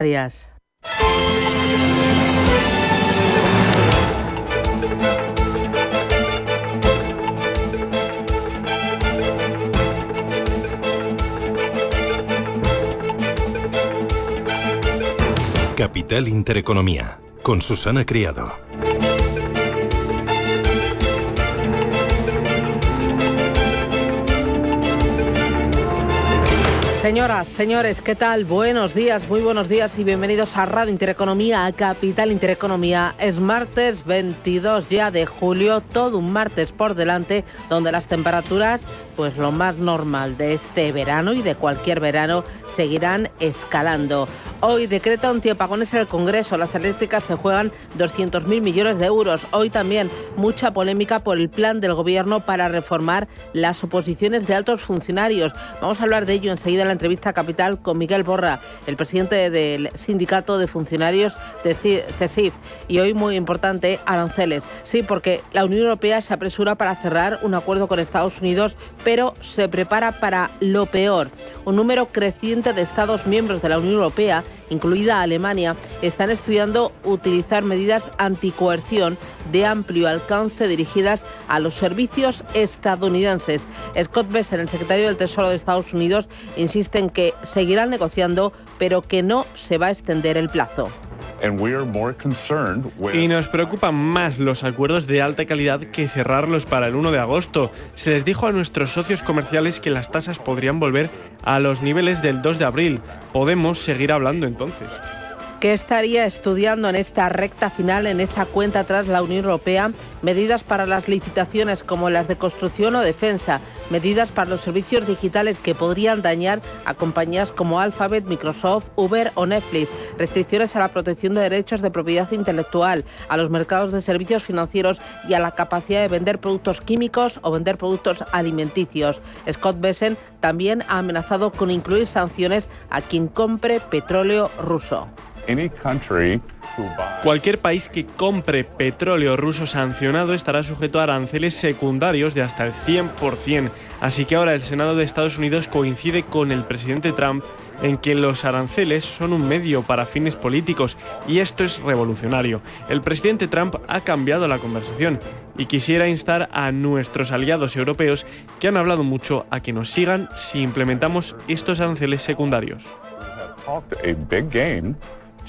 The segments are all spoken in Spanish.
Arias. Capital Intereconomía, con Susana Criado. Señoras, señores, ¿qué tal? Buenos días, muy buenos días y bienvenidos a Radio Intereconomía, a Capital Intereconomía. Es martes 22 ya de julio, todo un martes por delante, donde las temperaturas, pues lo más normal de este verano y de cualquier verano, seguirán escalando. Hoy decreta un antieapagones en el Congreso, las eléctricas se juegan 200.000 millones de euros. Hoy también mucha polémica por el plan del Gobierno para reformar las oposiciones de altos funcionarios. Vamos a hablar de ello enseguida en la entrevista Capital con Miguel Borra, el presidente del Sindicato de Funcionarios de CESIF. Y hoy, muy importante, aranceles. Sí, porque la Unión Europea se apresura para cerrar un acuerdo con Estados Unidos, pero se prepara para lo peor. Un número creciente de Estados miembros de la Unión Europea, incluida Alemania, están estudiando utilizar medidas anticoerción de amplio alcance dirigidas a los servicios estadounidenses. Scott Bessent, el secretario del Tesoro de Estados Unidos, insiste en que seguirán negociando, pero que no se va a extender el plazo. Y nos preocupan más los acuerdos de alta calidad que cerrarlos para el 1 de agosto. Se les dijo a nuestros socios comerciales que las tasas podrían volver a los niveles del 2 de abril. Podemos seguir hablando entonces. ¿Qué estaría estudiando en esta recta final, en esta cuenta atrás la Unión Europea? Medidas para las licitaciones como las de construcción o defensa, medidas para los servicios digitales que podrían dañar a compañías como Alphabet, Microsoft, Uber o Netflix, restricciones a la protección de derechos de propiedad intelectual, a los mercados de servicios financieros y a la capacidad de vender productos químicos o vender productos alimenticios. Scott Bessent también ha amenazado con incluir sanciones a quien compre petróleo ruso. Cualquier país que compre petróleo ruso sancionado estará sujeto a aranceles secundarios de hasta el 100%. Así que ahora el Senado de Estados Unidos coincide con el presidente Trump en que los aranceles son un medio para fines políticos y esto es revolucionario. El presidente Trump ha cambiado la conversación y quisiera instar a nuestros aliados europeos que han hablado mucho a que nos sigan si implementamos estos aranceles secundarios.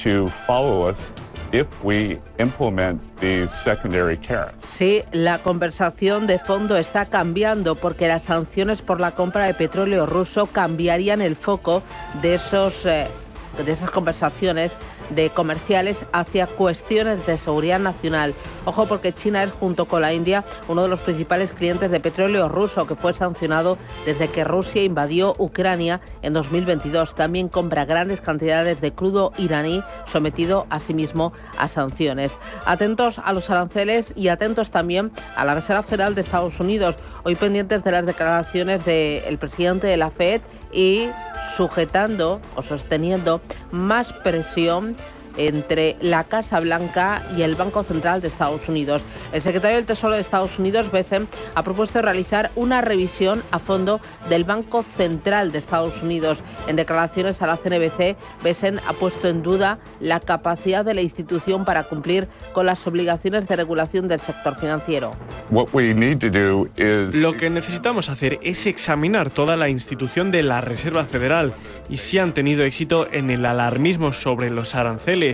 To follow us if we implement these secondary tariffs. Sí, la conversación de fondo está cambiando porque las sanciones por la compra de petróleo ruso cambiarían el foco de esas conversaciones de comerciales hacia cuestiones de seguridad nacional. Ojo, porque China es, junto con la India, uno de los principales clientes de petróleo ruso, que fue sancionado desde que Rusia invadió Ucrania en 2022. También compra grandes cantidades de crudo iraní, sometido asimismo a sanciones. Atentos a los aranceles y atentos también a la Reserva Federal de Estados Unidos, hoy pendientes de las declaraciones del presidente de la FED y sujetando o sosteniendo más presión entre la Casa Blanca y el Banco Central de Estados Unidos. El secretario del Tesoro de Estados Unidos, Bessent, ha propuesto realizar una revisión a fondo del Banco Central de Estados Unidos. En declaraciones a la CNBC, Bessent ha puesto en duda la capacidad de la institución para cumplir con las obligaciones de regulación del sector financiero. Lo que necesitamos hacer es examinar toda la institución de la Reserva Federal y si han tenido éxito en el alarmismo sobre los aranceles.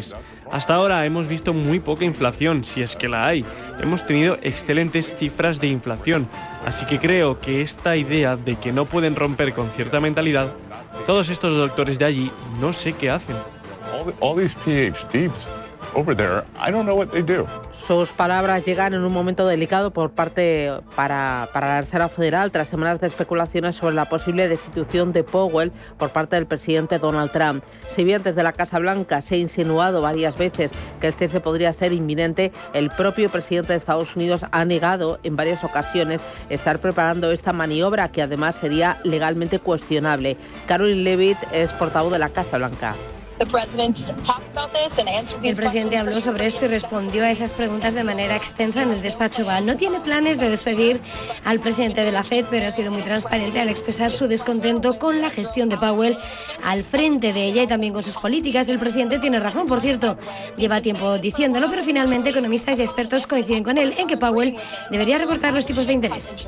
Hasta ahora hemos visto muy poca inflación, si es que la hay. Hemos tenido excelentes cifras de inflación, así que creo que esta idea de que no pueden romper con cierta mentalidad, todos estos doctores de allí no sé qué hacen. All these PhDs over there, I don't know what they do. Sus palabras llegan en un momento delicado para la Reserva Federal tras semanas de especulaciones sobre la posible destitución de Powell por parte del presidente Donald Trump. Si bien desde la Casa Blanca se ha insinuado varias veces que el cese podría ser inminente, el propio presidente de Estados Unidos ha negado en varias ocasiones estar preparando esta maniobra que además sería legalmente cuestionable. Caroline Leavitt es portavoz de la Casa Blanca. El presidente habló sobre esto y respondió a esas preguntas de manera extensa en el despacho Oval. No tiene planes de despedir al presidente de la Fed, pero ha sido muy transparente al expresar su descontento con la gestión de Powell al frente de ella y también con sus políticas. El presidente tiene razón, por cierto, lleva tiempo diciéndolo, pero finalmente economistas y expertos coinciden con él en que Powell debería recortar los tipos de interés.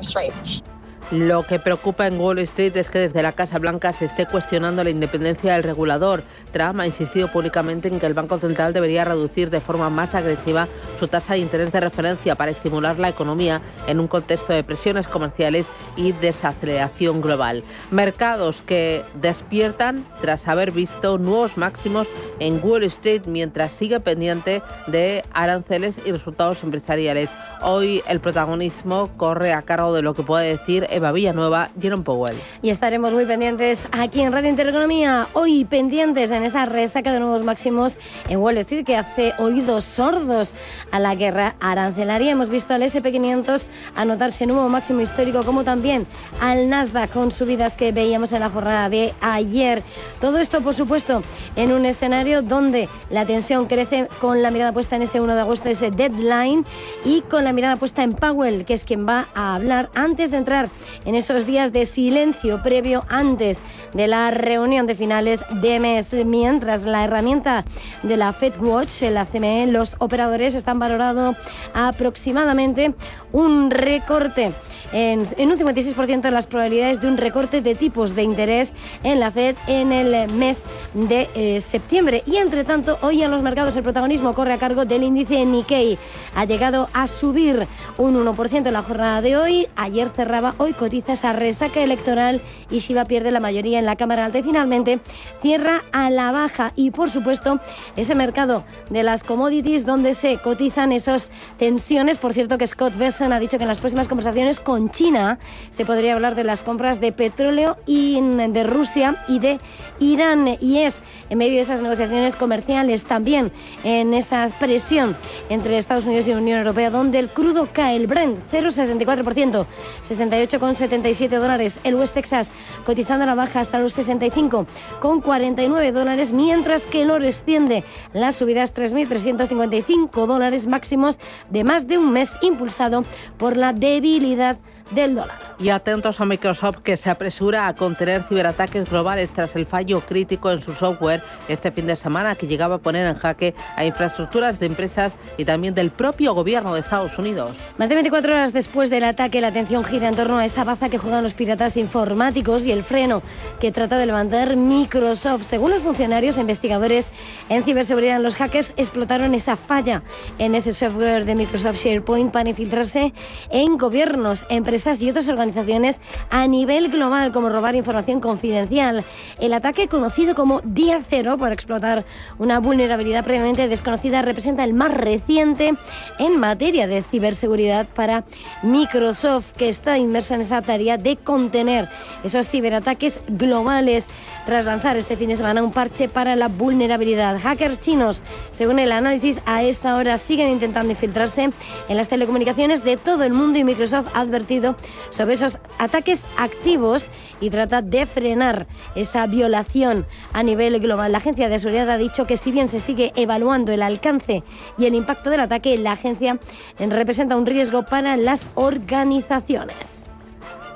Lo que preocupa en Wall Street es que desde la Casa Blanca se esté cuestionando la independencia del regulador. Trump ha insistido públicamente en que el Banco Central debería reducir de forma más agresiva su tasa de interés de referencia para estimular la economía en un contexto de presiones comerciales y desaceleración global. Mercados que despiertan tras haber visto nuevos máximos en Wall Street mientras sigue pendiente de aranceles y resultados empresariales. Hoy el protagonismo corre a cargo de lo que puede decir Eva Villanueva, Jerome Powell. Y estaremos muy pendientes aquí en Radio Intereconomía. Hoy pendientes en esa resaca de nuevos máximos en Wall Street que hace oídos sordos a la guerra arancelaria. Hemos visto al SP500 anotarse nuevo máximo histórico, como también al Nasdaq con subidas que veíamos en la jornada de ayer. Todo esto, por supuesto, en un escenario donde la tensión crece, con la mirada puesta en ese 1 de agosto, ese deadline, y con la mirada puesta en Powell, que es quien va a hablar antes de entrar en esos días de silencio previo antes de la reunión de finales de mes. Mientras la herramienta de la FedWatch, la CME, los operadores están valorando aproximadamente un recorte en un 56% de las probabilidades de un recorte de tipos de interés en la Fed en el mes de septiembre. Y entre tanto, hoy en los mercados el protagonismo corre a cargo del índice Nikkei. Ha llegado a subir un 1% en la jornada de hoy. Ayer cerraba, hoy cotiza esa resaca electoral y Shiba pierde la mayoría en la Cámara Alta y finalmente cierra a la baja. Y por supuesto ese mercado de las commodities donde se cotizan esas tensiones. Por cierto que Scott Bessent ha dicho que en las próximas conversaciones con China se podría hablar de las compras de petróleo y de Rusia y de Irán, y es en medio de esas negociaciones comerciales, también en esa presión entre Estados Unidos y Unión Europea, donde el crudo cae, el Brent 0,64%, $68,77, el West Texas cotizando a la baja hasta los $65,49, mientras que el oro extiende las subidas $3.355 máximos de más de un mes, impulsado por la debilidad del dólar. Y atentos a Microsoft, que se apresura a contener ciberataques globales tras el fallo crítico en su software este fin de semana, que llegaba a poner en jaque a infraestructuras de empresas y también del propio gobierno de Estados Unidos. Más de 24 horas después del ataque, la atención gira en torno a esa baza que juegan los piratas informáticos y el freno que trata de levantar Microsoft. Según los funcionarios e investigadores en ciberseguridad, los hackers explotaron esa falla en ese software de Microsoft SharePoint para infiltrarse en gobiernos, empresas y otras organizaciones a nivel global, como robar información confidencial. El ataque, conocido como Día Cero, por explotar una vulnerabilidad previamente desconocida, representa el más reciente en materia de ciberseguridad para Microsoft, que está inmersa en esa tarea de contener esos ciberataques globales tras lanzar este fin de semana un parche para la vulnerabilidad. Hackers chinos, según el análisis, a esta hora siguen intentando infiltrarse en las telecomunicaciones de todo el mundo, y Microsoft ha advertido sobre esos ataques activos y trata de frenar esa violación a nivel global. La Agencia de Seguridad ha dicho que, si bien se sigue evaluando el alcance y el impacto del ataque, la agencia representa un riesgo para las organizaciones.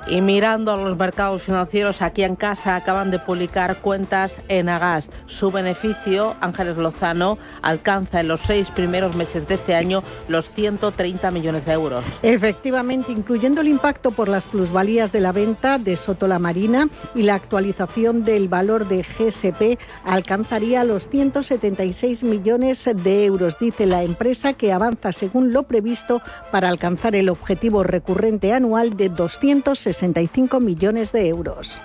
Y mirando a los mercados financieros aquí en casa, acaban de publicar cuentas Enagas. Su beneficio, Ángeles Lozano, alcanza en los 6 primeros meses de este año los 130 millones de euros. Efectivamente, incluyendo el impacto por las plusvalías de la venta de Soto La Marina y la actualización del valor de GSP, alcanzaría los 176 millones de euros. Dice la empresa que avanza según lo previsto para alcanzar el objetivo recurrente anual de 265 millones de euros.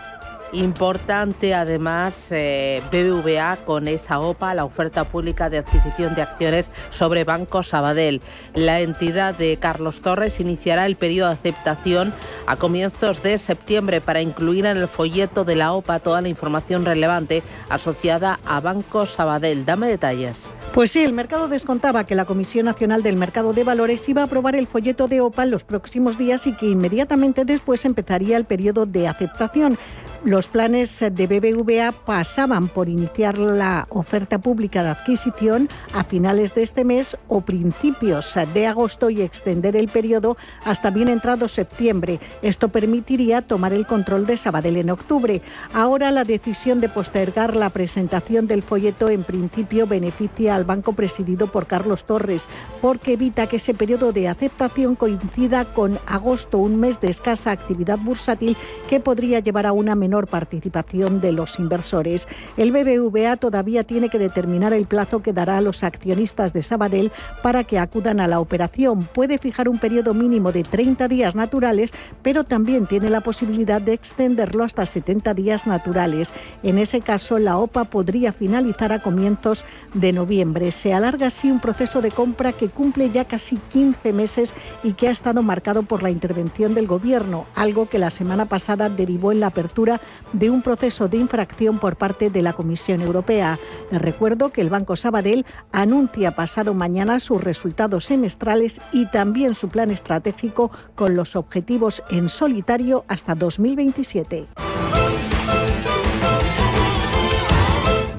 Importante además BBVA con esa OPA, la oferta pública de adquisición de acciones sobre Banco Sabadell. La entidad de Carlos Torres iniciará el periodo de aceptación a comienzos de septiembre para incluir en el folleto de la OPA toda la información relevante asociada a Banco Sabadell. Dame detalles. Pues sí, el mercado descontaba que la Comisión Nacional del Mercado de Valores iba a aprobar el folleto de OPA en los próximos días y que inmediatamente después empezaría el periodo de aceptación. Los planes de BBVA pasaban por iniciar la oferta pública de adquisición a finales de este mes o principios de agosto y extender el periodo hasta bien entrado septiembre. Esto permitiría tomar el control de Sabadell en octubre. Ahora la decisión de postergar la presentación del folleto en principio beneficia al banco presidido por Carlos Torres, porque evita que ese periodo de aceptación coincida con agosto, un mes de escasa actividad bursátil que podría llevar a una menor participación de los inversores. El BBVA todavía tiene que determinar el plazo que dará a los accionistas de Sabadell para que acudan a la operación. Puede fijar un periodo mínimo de 30 días naturales, pero también tiene la posibilidad de extenderlo hasta 70 días naturales. En ese caso, la OPA podría finalizar a comienzos de noviembre. Se alarga así un proceso de compra que cumple ya casi 15 meses y que ha estado marcado por la intervención del Gobierno, algo que la semana pasada derivó en la apertura de un proceso de infracción por parte de la Comisión Europea. Les recuerdo que el Banco Sabadell anuncia pasado mañana sus resultados semestrales y también su plan estratégico con los objetivos en solitario hasta 2027.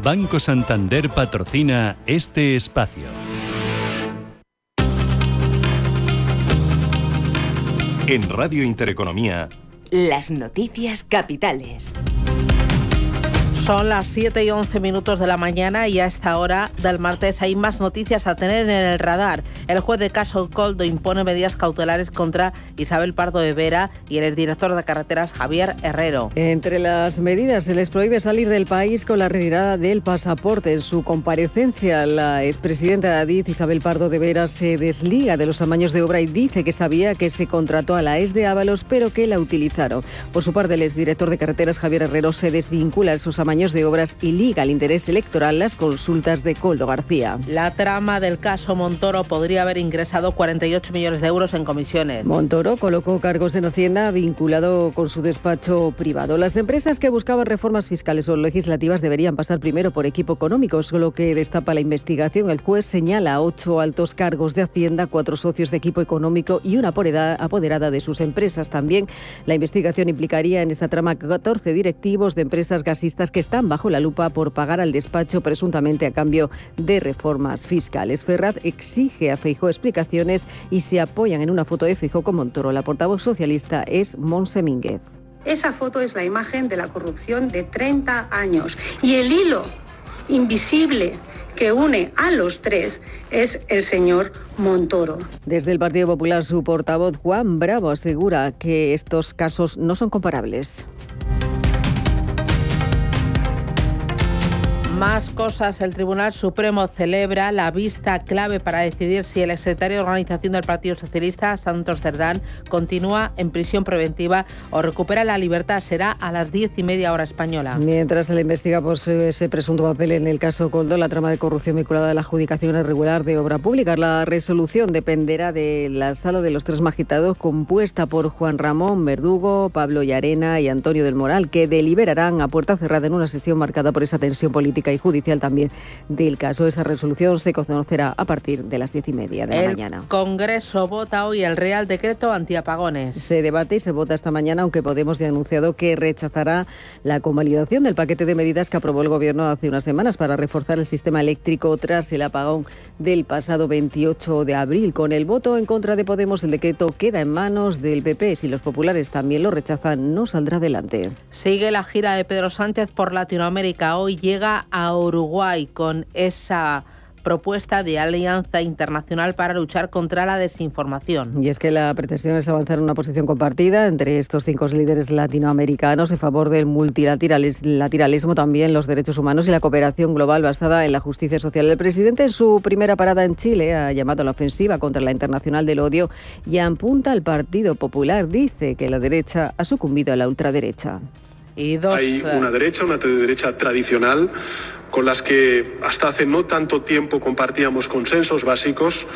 Banco Santander patrocina este espacio. En Radio Intereconomía, las noticias capitales. Son las 7 y 11 minutos de la mañana y a esta hora del martes hay más noticias a tener en el radar. El juez de caso Coldo impone medidas cautelares contra Isabel Pardo de Vera y el exdirector de carreteras Javier Herrero. Entre las medidas se les prohíbe salir del país con la retirada del pasaporte. En su comparecencia, la expresidenta de Adif, Isabel Pardo de Vera, se desliga de los amaños de obra y dice que sabía que se contrató a la ES de Ábalos, pero que la utilizaron. Por su parte, el exdirector de carreteras Javier Herrero se desvincula de esos amaños de obras y liga al interés electoral las consultas de Koldo García. La trama del caso Montoro podría haber ingresado 48 millones de euros en comisiones. Montoro colocó cargos en Hacienda vinculado con su despacho privado. Las empresas que buscaban reformas fiscales o legislativas deberían pasar primero por equipo económico, lo que destapa la investigación. El juez señala a 8 altos cargos de Hacienda, 4 socios de equipo económico y una apoderada de sus empresas. También la investigación implicaría en esta trama 14 directivos de empresas gasistas que están bajo la lupa por pagar al despacho presuntamente a cambio de reformas fiscales. Ferraz exige a Feijóo explicaciones y se apoyan en una foto de Feijóo con Montoro. La portavoz socialista es Montse Mínguez. Esa foto es la imagen de la corrupción de 30 años y el hilo invisible que une a los tres es el señor Montoro. Desde el Partido Popular, su portavoz Juan Bravo asegura que estos casos no son comparables. Más cosas. El Tribunal Supremo celebra la vista clave para decidir si el exsecretario de Organización del Partido Socialista, Santos Cerdán, continúa en prisión preventiva o recupera la libertad. Será a las 10:30 hora española. Mientras se le investiga por ese presunto papel en el caso Koldo, la trama de corrupción vinculada a la adjudicación irregular de obra pública. La resolución dependerá de la sala de los 3 magistrados, compuesta por Juan Ramón Verdugo, Pablo Llarena y Antonio del Moral, que deliberarán a puerta cerrada en una sesión marcada por esa tensión política y judicial también del caso. Esa resolución se conocerá a partir de las 10:30 de la mañana. El Congreso vota hoy el Real Decreto antiapagones. Se debate y se vota esta mañana, aunque Podemos ya ha anunciado que rechazará la convalidación del paquete de medidas que aprobó el Gobierno hace unas semanas para reforzar el sistema eléctrico tras el apagón del pasado 28 de abril. Con el voto en contra de Podemos, el decreto queda en manos del PP. Si los populares también lo rechazan, no saldrá adelante. Sigue la gira de Pedro Sánchez por Latinoamérica. Hoy llega a Uruguay con esa propuesta de alianza internacional para luchar contra la desinformación. Y es que la pretensión es avanzar en una posición compartida entre estos 5 líderes latinoamericanos en favor del multilateralismo, también los derechos humanos y la cooperación global basada en la justicia social. El presidente, en su primera parada en Chile, ha llamado a la ofensiva contra la internacional del odio y apunta al Partido Popular. Dice que la derecha ha sucumbido a la ultraderecha. Hay una derecha tradicional, con las que hasta hace no tanto tiempo compartíamos consensos básicos,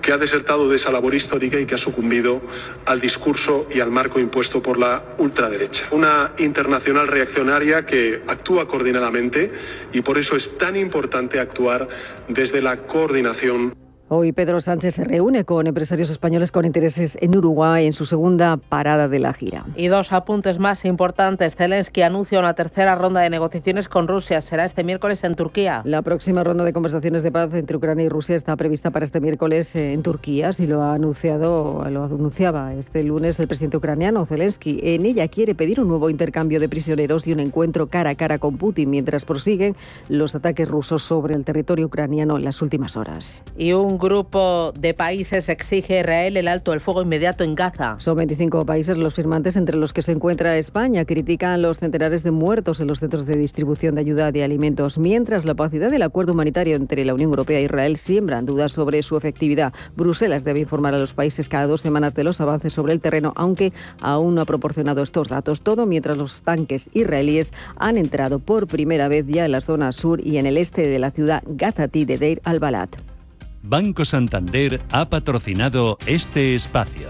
que ha desertado de esa labor histórica y que ha sucumbido al discurso y al marco impuesto por la ultraderecha. Una internacional reaccionaria que actúa coordinadamente y por eso es tan importante actuar desde la coordinación. Hoy Pedro Sánchez se reúne con empresarios españoles con intereses en Uruguay en su segunda parada de la gira. Y dos apuntes más importantes. Zelensky anuncia una tercera ronda de negociaciones con Rusia. Será este miércoles en Turquía. La próxima ronda de conversaciones de paz entre Ucrania y Rusia está prevista para este miércoles en Turquía, así lo anunciaba este lunes el presidente ucraniano Zelensky. En ella quiere pedir un nuevo intercambio de prisioneros y un encuentro cara a cara con Putin, mientras prosiguen los ataques rusos sobre el territorio ucraniano en las últimas horas. Y un grupo de países exige a Israel el alto el fuego inmediato en Gaza. Son 25 países los firmantes, entre los que se encuentra España. Critican los centenares de muertos en los centros de distribución de ayuda de alimentos, mientras la opacidad del acuerdo humanitario entre la Unión Europea e Israel siembran dudas sobre su efectividad. Bruselas debe informar a los países cada 2 semanas de los avances sobre el terreno, aunque aún no ha proporcionado estos datos. Todo mientras los tanques israelíes han entrado por primera vez ya en la zona sur y en el este de la ciudad gazatí de Deir al-Balad. Banco Santander ha patrocinado este espacio.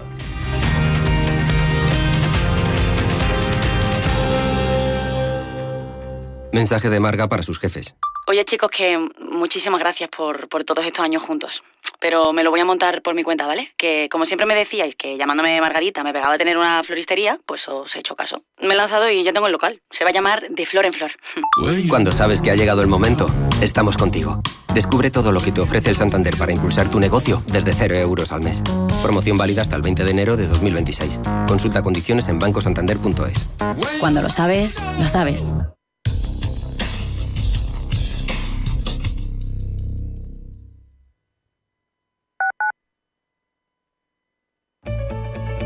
Mensaje de Marga para sus jefes. Oye, chicos, que muchísimas gracias por todos estos años juntos. Pero me lo voy a montar por mi cuenta, ¿vale? Que como siempre me decíais que llamándome Margarita me pegaba a tener una floristería, pues os he hecho caso. Me he lanzado y ya tengo el local. Se va a llamar De Flor en Flor. Cuando sabes que ha llegado el momento, estamos contigo. Descubre todo lo que te ofrece el Santander para impulsar tu negocio desde 0 euros al mes. Promoción válida hasta el 20 de enero de 2026. Consulta condiciones en bancosantander.es. Cuando lo sabes, lo sabes.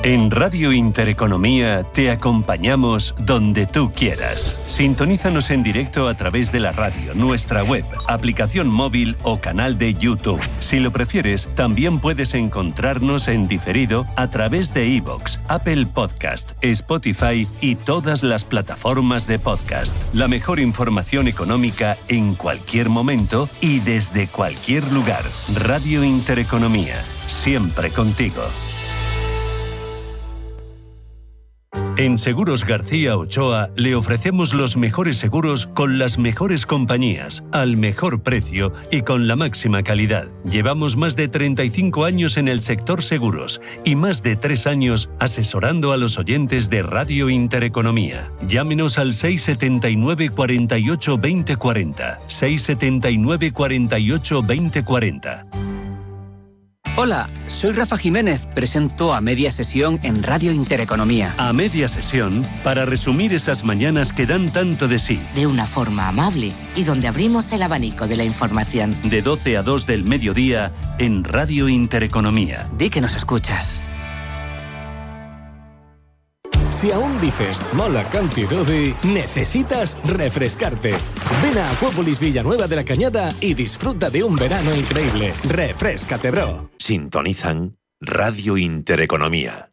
En Radio Intereconomía te acompañamos donde tú quieras. Sintonízanos en directo a través de la radio, nuestra web, aplicación móvil o canal de YouTube. Si lo prefieres, también puedes encontrarnos en diferido a través de iVoox, Apple Podcast, Spotify y todas las plataformas de podcast. La mejor información económica en cualquier momento y desde cualquier lugar. Radio Intereconomía, siempre contigo. En Seguros García Ochoa le ofrecemos los mejores seguros con las mejores compañías, al mejor precio y con la máxima calidad. Llevamos más de 35 años en el sector seguros y más de 3 años asesorando a los oyentes de Radio Intereconomía. Llámenos al 679 48 20 40. 679 48 20 40. Hola, soy Rafa Jiménez, presento A Media Sesión en Radio Intereconomía. A Media Sesión, para resumir esas mañanas que dan tanto de sí. De una forma amable y donde abrimos el abanico de la información. De 12 a 2 del mediodía en Radio Intereconomía. Di que nos escuchas. Si aún dices mala cantidad de, necesitas refrescarte. Ven a Acuópolis Villanueva de la Cañada y disfruta de un verano increíble. Refréscate, bro. Sintonizan Radio Intereconomía.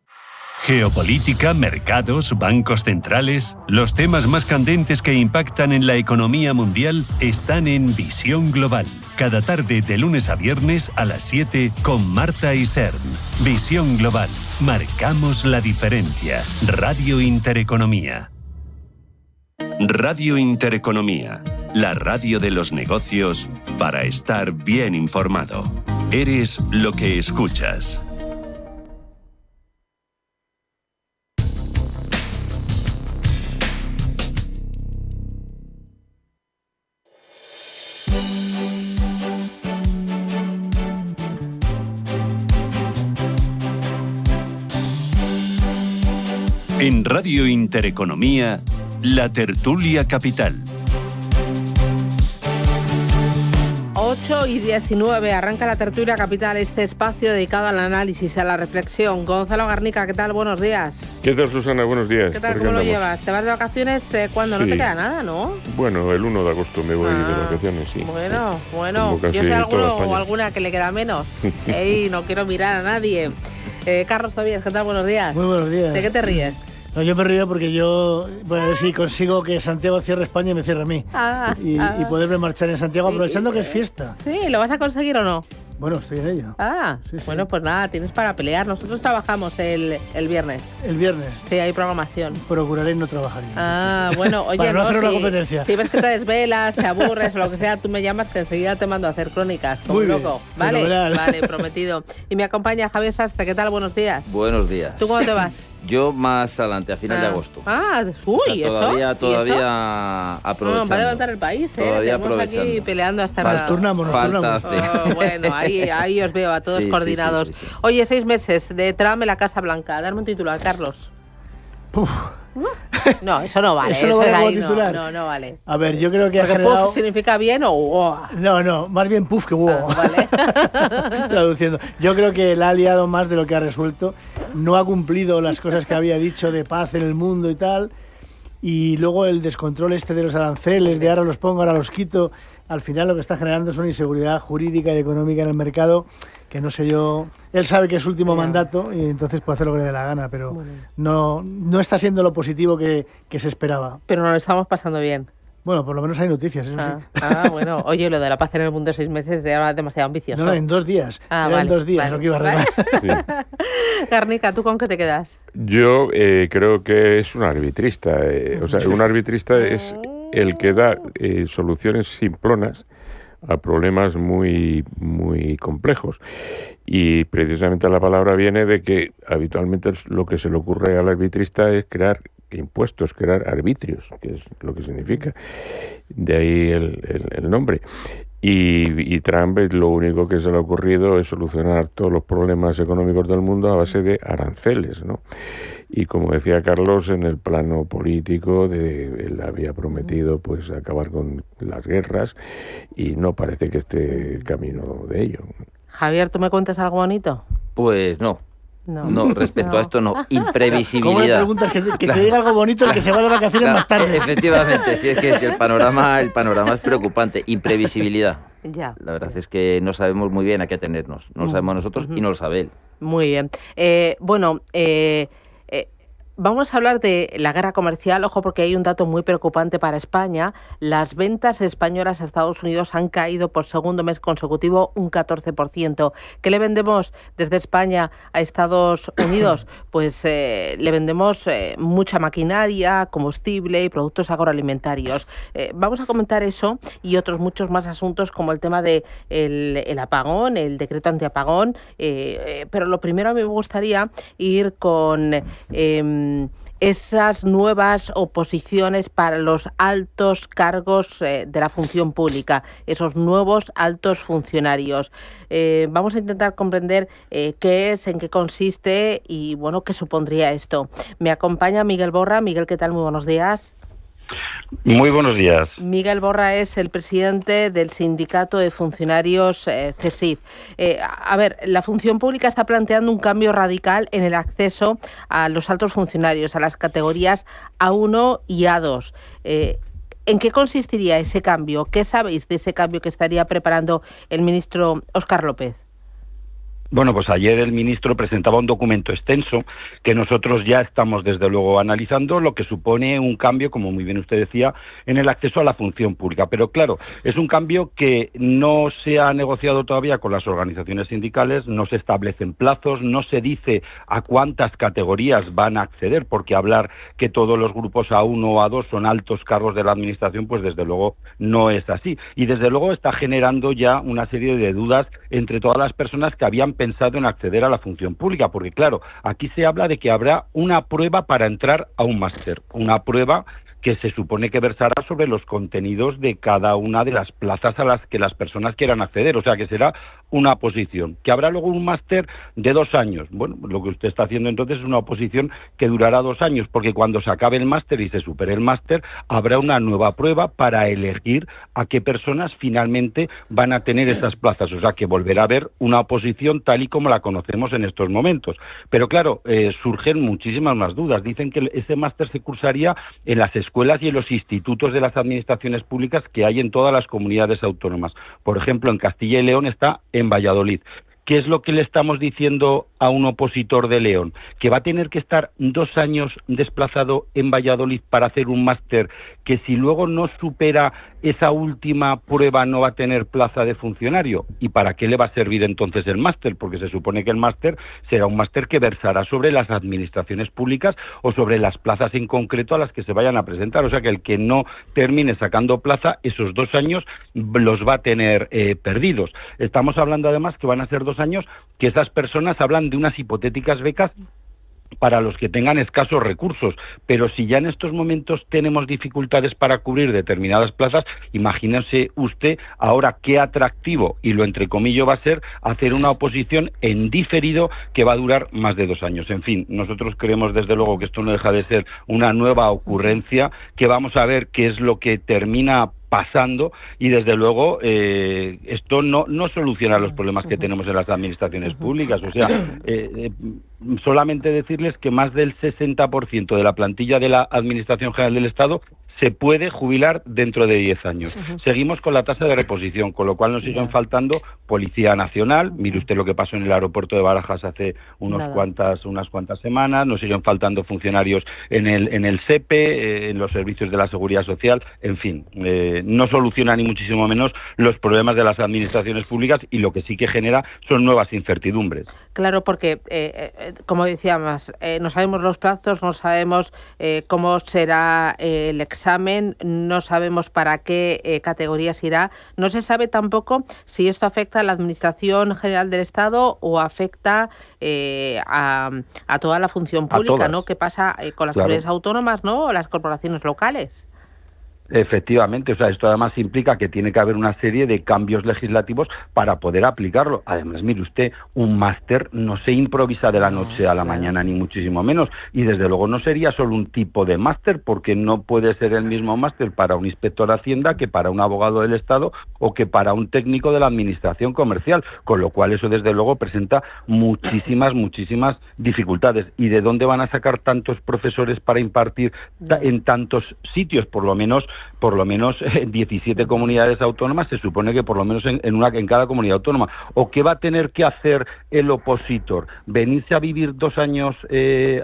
Geopolítica, mercados, bancos centrales. Los temas más candentes que impactan en la economía mundial están en Visión Global. Cada tarde de lunes a viernes a las 7 con Marta Isern. Visión Global. Marcamos la diferencia. Radio Intereconomía. Radio Intereconomía. La radio de los negocios para estar bien informado. Eres lo que escuchas. En Radio Intereconomía, la tertulia capital. 8:19, arranca la tertulia capital, este espacio dedicado al análisis, a la reflexión. Gonzalo Garnica, ¿qué tal? Buenos días. ¿Qué tal, Susana? Buenos días. ¿Qué tal? ¿Cómo lo llevas? ¿Te vas de vacaciones cuando? Sí. No te queda nada, ¿no? Bueno, el 1 de agosto me voy de vacaciones, sí. Bueno. Yo sé alguno o alguna que le queda menos. No quiero mirar a nadie. Carlos Tobías, ¿qué tal? Buenos días. Muy buenos días. ¿De qué te ríes? No, yo me río porque voy a ver si consigo que Santiago cierre España y me cierre a mí. Y poderme marchar en Santiago aprovechando que es fiesta. Sí, ¿lo vas a conseguir o no? Bueno, estoy en ello. Bueno, pues nada, tienes para pelear. Nosotros trabajamos el viernes. ¿El viernes? Sí, hay programación. Procuraré no trabajar. Bueno, oye, para no hacer una competencia. Si ves que te desvelas, te aburres o lo que sea, tú me llamas que enseguida te mando a hacer crónicas. Como muy loco. Bien, Vale, prometido. Y me acompaña Javier Sastre. ¿Qué tal? Buenos días. Buenos días. ¿Tú cuándo te vas? Yo más adelante, a final de agosto. Todavía aprovechando. Va a levantar el país, Todavía Tenemos aquí peleando hasta nada. Nos turnamos. Bueno, ahí os veo a todos coordinados. Sí. Oye, 6 meses de Trump en la Casa Blanca. Darme un titular, Carlos. No, eso no vale. Eso no vale como titular. No vale. A ver, yo creo que porque ha generado... puff significa bien o wow. No, más bien puff que wow. Vale. Traduciendo. Yo creo que la ha liado más de lo que ha resuelto. No ha cumplido las cosas que había dicho de paz en el mundo y tal. Y luego el descontrol de los aranceles, de ahora los pongo, ahora los quito. Al final lo que está generando es una inseguridad jurídica y económica en el mercado que no sé yo. Él sabe que es su último mandato y entonces puede hacer lo que le dé la gana, pero no está siendo lo positivo que se esperaba. Pero nos lo estamos pasando bien. Bueno, por lo menos hay noticias, eso sí. Bueno. Oye, lo de la paz en el mundo de 6 meses era demasiado ambicioso. No, en 2 días. Eran 2 días lo que iba a arreglar. Garnica, ¿tú con qué te quedas? Yo creo que es un arbitrista. Un arbitrista es el que da soluciones simplonas a problemas muy, muy complejos. Y precisamente la palabra viene de que habitualmente lo que se le ocurre al arbitrista es crear impuestos, crear arbitrios, que es lo que significa. De ahí el nombre. Y Trump lo único que se le ha ocurrido es solucionar todos los problemas económicos del mundo a base de aranceles, ¿no? Y como decía Carlos, en el plano político él había prometido pues acabar con las guerras y no parece que esté camino de ello. Javier, ¿tú me cuentas algo bonito? Pues no. No, respecto a esto no. Imprevisibilidad. ¿Cómo le preguntas que te diga algo bonito el que se va de vacaciones más tarde? Efectivamente, sí, es que el panorama es preocupante. Imprevisibilidad. Ya. La verdad es que no sabemos muy bien a qué atenernos. No lo sabemos nosotros y no lo sabe él. Muy bien. Vamos a hablar de la guerra comercial, ojo, porque hay un dato muy preocupante para España. Las ventas españolas a Estados Unidos han caído por segundo mes consecutivo un 14%. ¿Qué le vendemos desde España a Estados Unidos? Pues le vendemos mucha maquinaria, combustible y productos agroalimentarios. Vamos a comentar eso y otros muchos más asuntos como el tema de el apagón, el decreto antiapagón. Pero lo primero me gustaría ir con esas nuevas oposiciones para los altos cargos de la función pública, esos nuevos altos funcionarios. Vamos a intentar comprender qué es, en qué consiste y, bueno, qué supondría esto. Me acompaña Miguel Borra. Miguel, ¿qué tal? Muy buenos días. Muy buenos días. Miguel Borra es el presidente del Sindicato de Funcionarios CESIF. La función pública está planteando un cambio radical en el acceso a los altos funcionarios, a las categorías A1 y A2. ¿En qué consistiría ese cambio? ¿Qué sabéis de ese cambio que estaría preparando el ministro Óscar López? Bueno, pues ayer el ministro presentaba un documento extenso que nosotros ya estamos desde luego analizando, lo que supone un cambio, como muy bien usted decía, en el acceso a la función pública. Pero claro, es un cambio que no se ha negociado todavía con las organizaciones sindicales, no se establecen plazos, no se dice a cuántas categorías van a acceder, porque hablar que todos los grupos A1 o A2 son altos cargos de la administración, pues desde luego no es así. Y desde luego está generando ya una serie de dudas entre todas las personas que habían pensado en acceder a la función pública, porque claro, aquí se habla de que habrá una prueba para entrar a un máster, una prueba que se supone que versará sobre los contenidos de cada una de las plazas a las que las personas quieran acceder, o sea que será una oposición, que habrá luego un máster de 2 años. Bueno, lo que usted está haciendo entonces es una oposición que durará 2 años, porque cuando se acabe el máster y se supere el máster, habrá una nueva prueba para elegir a qué personas finalmente van a tener esas plazas, o sea que volverá a haber una oposición tal y como la conocemos en estos momentos. Pero claro, surgen muchísimas más dudas. Dicen que ese máster se cursaría en las escuelas y en los institutos de las administraciones públicas que hay en todas las comunidades autónomas. Por ejemplo, en Castilla y León está en Valladolid. ¿Qué es lo que le estamos diciendo a un opositor de León, que va a tener que estar 2 años desplazado en Valladolid para hacer un máster, que si luego no supera esa última prueba no va a tener plaza de funcionario? ¿Y para qué le va a servir entonces el máster? Porque se supone que el máster será un máster que versará sobre las administraciones públicas o sobre las plazas en concreto a las que se vayan a presentar. O sea que el que no termine sacando plaza, esos 2 años los va a tener perdidos. Estamos hablando además que van a ser 2 años que esas personas hablan de unas hipotéticas becas para los que tengan escasos recursos, pero si ya en estos momentos tenemos dificultades para cubrir determinadas plazas, imagínese usted ahora qué atractivo, y lo entrecomillo, va a ser hacer una oposición en diferido que va a durar más de 2 años. En fin, nosotros creemos desde luego que esto no deja de ser una nueva ocurrencia, que vamos a ver qué es lo que termina pasando, y desde luego esto no soluciona los problemas que tenemos en las administraciones públicas. O sea, solamente decirles que más del 60% de la plantilla de la Administración General del Estado se puede jubilar dentro de 10 años. Seguimos con la tasa de reposición, con lo cual nos siguen faltando Policía Nacional. Mire usted lo que pasó en el aeropuerto de Barajas hace unas cuantas semanas. Nos siguen faltando funcionarios en el SEPE, en los servicios de la Seguridad Social. En fin, no soluciona ni muchísimo menos los problemas de las administraciones públicas, y lo que sí que genera son nuevas incertidumbres. Claro, porque, como decíamos, no sabemos los plazos, no sabemos cómo será el examen, no sabemos para qué categorías irá, no se sabe tampoco si esto afecta a la Administración General del Estado o afecta a toda la función pública, ¿no? ¿Qué pasa con las comunidades autónomas, ¿no? O las corporaciones locales? Efectivamente, o sea, esto además implica que tiene que haber una serie de cambios legislativos para poder aplicarlo. Además, mire usted, un máster no se improvisa de la noche a la mañana, ni muchísimo menos, y desde luego no sería solo un tipo de máster, porque no puede ser el mismo máster para un inspector de Hacienda que para un abogado del Estado o que para un técnico de la Administración Comercial, con lo cual eso desde luego presenta muchísimas dificultades. ¿Y de dónde van a sacar tantos profesores para impartir en tantos sitios? Por lo menos 17 comunidades autónomas, se supone que por lo menos en cada comunidad autónoma. ¿O qué va a tener que hacer el opositor? ¿Venirse a vivir 2 años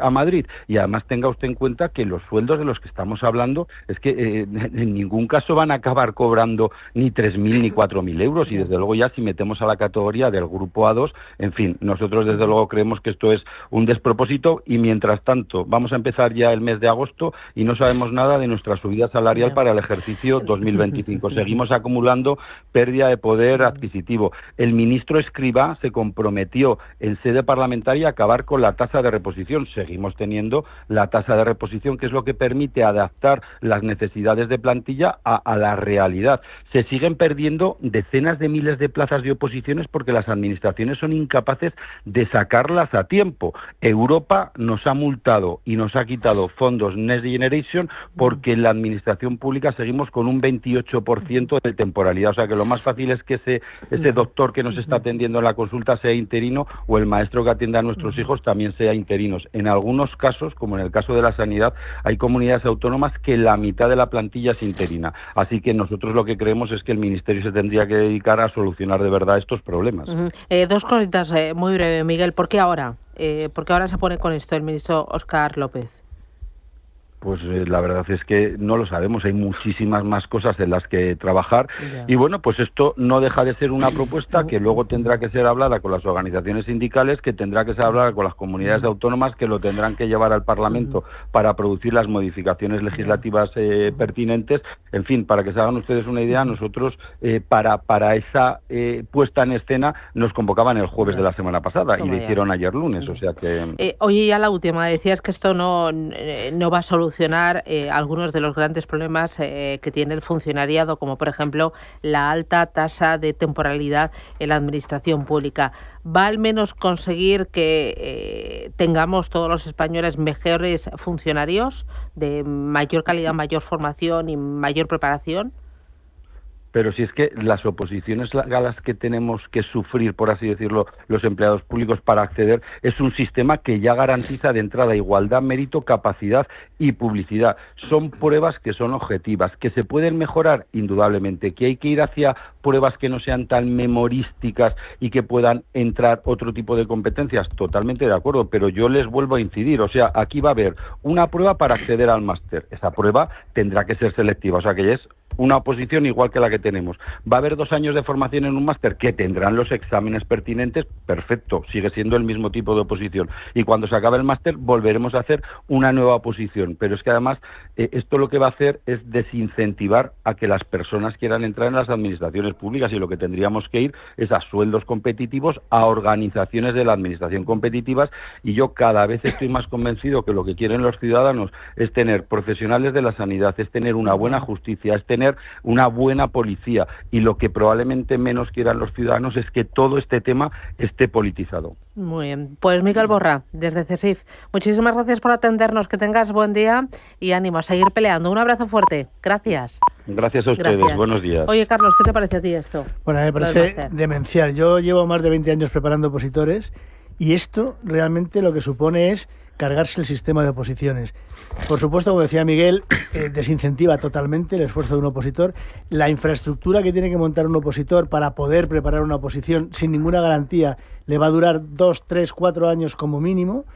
a Madrid? Y además tenga usted en cuenta que los sueldos de los que estamos hablando es que en ningún caso van a acabar cobrando ni 3.000 ni 4.000 euros, y desde luego ya si metemos a la categoría del grupo A2, en fin, nosotros desde luego creemos que esto es un despropósito, y mientras tanto vamos a empezar ya el mes de agosto y no sabemos nada de nuestra subida salarial para el ejercicio 2025. Seguimos acumulando pérdida de poder adquisitivo. El ministro Escrivá se comprometió en sede parlamentaria a acabar con la tasa de reposición. Seguimos teniendo la tasa de reposición, que es lo que permite adaptar las necesidades de plantilla a la realidad. Se siguen perdiendo decenas de miles de plazas de oposiciones porque las administraciones son incapaces de sacarlas a tiempo. Europa nos ha multado y nos ha quitado fondos Next Generation porque la administración pública seguimos con un 28% de temporalidad. O sea que lo más fácil es que ese doctor que nos está atendiendo en la consulta sea interino, o el maestro que atiende a nuestros hijos también sea interinos. En algunos casos, como en el caso de la sanidad, hay comunidades autónomas que la mitad de la plantilla es interina. Así que nosotros lo que creemos es que el Ministerio se tendría que dedicar a solucionar de verdad estos problemas. 2 cositas muy breve, Miguel. ¿Por qué ahora? ¿Por qué ahora se pone con esto el ministro Óscar López? Pues la verdad es que no lo sabemos, hay muchísimas más cosas en las que trabajar, y bueno, pues esto no deja de ser una propuesta que luego tendrá que ser hablada con las organizaciones sindicales, que tendrá que ser hablada con las comunidades autónomas, que lo tendrán que llevar al Parlamento para producir las modificaciones legislativas pertinentes. En fin, para que se hagan ustedes una idea, nosotros para esa puesta en escena nos convocaban el jueves de la semana pasada y lo hicieron ayer lunes, o sea que... Oye, ya la última, decías que esto no va a solucionar algunos de los grandes problemas que tiene el funcionariado, como por ejemplo la alta tasa de temporalidad en la administración pública. ¿Va al menos conseguir que tengamos todos los españoles mejores funcionarios, de mayor calidad, mayor formación y mayor preparación? pero si es que las oposiciones a las que tenemos que sufrir, por así decirlo, los empleados públicos para acceder, es un sistema que ya garantiza de entrada igualdad, mérito, capacidad y publicidad. Son pruebas que son objetivas, que se pueden mejorar indudablemente, que hay que ir hacia pruebas que no sean tan memorísticas y que puedan entrar otro tipo de competencias, totalmente de acuerdo, pero yo les vuelvo a incidir, o sea, aquí va a haber una prueba para acceder al máster, esa prueba tendrá que ser selectiva, o sea que ya es una oposición igual que la que tenemos. Va a haber 2 años de formación en un máster que tendrán los exámenes pertinentes, perfecto, sigue siendo el mismo tipo de oposición. Y cuando se acabe el máster volveremos a hacer una nueva oposición. Pero es que además esto lo que va a hacer es desincentivar a que las personas quieran entrar en las administraciones públicas, y lo que tendríamos que ir es a sueldos competitivos, a organizaciones de la administración competitivas, y yo cada vez estoy más convencido que lo que quieren los ciudadanos es tener profesionales de la sanidad, es tener una buena justicia, es tener una buena policía, y lo que probablemente menos quieran los ciudadanos es que todo este tema esté politizado. Muy bien, pues Miguel Borra, desde CESIF, muchísimas gracias por atendernos, que tengas buen día y ánimo a seguir peleando. Un abrazo fuerte, gracias. Gracias a ustedes, Gracias. Buenos días. Oye, Carlos, ¿qué te parece a ti esto? Bueno, me parece demencial. Yo llevo más de 20 años preparando opositores y esto realmente lo que supone es cargarse el sistema de oposiciones. Por supuesto, como decía Miguel, desincentiva totalmente el esfuerzo de un opositor. La infraestructura que tiene que montar un opositor para poder preparar una oposición sin ninguna garantía le va a durar 2, 3, 4 años como mínimo,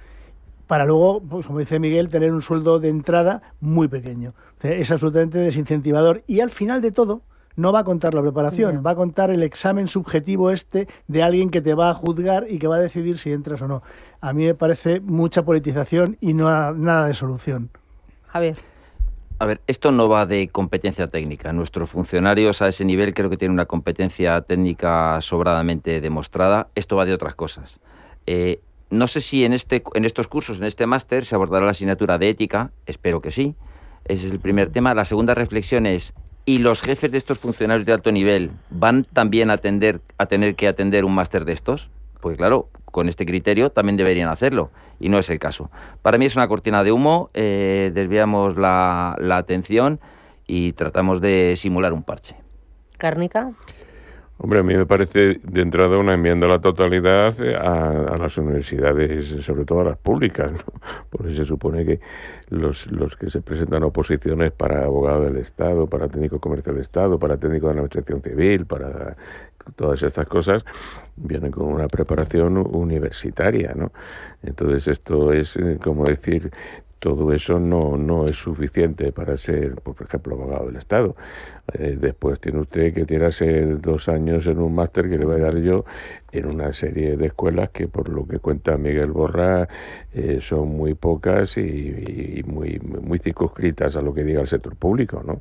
para luego, pues, como dice Miguel, tener un sueldo de entrada muy pequeño. O sea, es absolutamente desincentivador. Y al final de todo, no va a contar la preparación, va a contar el examen subjetivo de alguien que te va a juzgar y que va a decidir si entras o no. A mí me parece mucha politización y no nada de solución. Javier. A ver, esto no va de competencia técnica. Nuestros funcionarios a ese nivel creo que tienen una competencia técnica sobradamente demostrada. Esto va de otras cosas. No sé si en estos cursos, en este máster, se abordará la asignatura de ética. Espero que sí. Ese es el primer tema. La segunda reflexión es: ¿y los jefes de estos funcionarios de alto nivel van también a tener que atender un máster de estos? Pues claro, con este criterio también deberían hacerlo, y no es el caso. Para mí es una cortina de humo, desviamos la atención y tratamos de simular un parche. ¿Cárnica? Hombre, a mí me parece de entrada una enmienda a la totalidad a las universidades, sobre todo a las públicas, ¿no? Porque se supone que los que se presentan a oposiciones para abogado del Estado, para técnico comercial del Estado, para técnico de la administración civil, para todas estas cosas, vienen con una preparación universitaria, ¿no? Entonces esto es como decir, todo eso no es suficiente para ser, por ejemplo, abogado del Estado. Después tiene usted que tirarse 2 años en un máster que le voy a dar yo en una serie de escuelas que, por lo que cuenta Miguel Borra, son muy pocas y muy circunscritas a lo que diga el sector público, ¿no?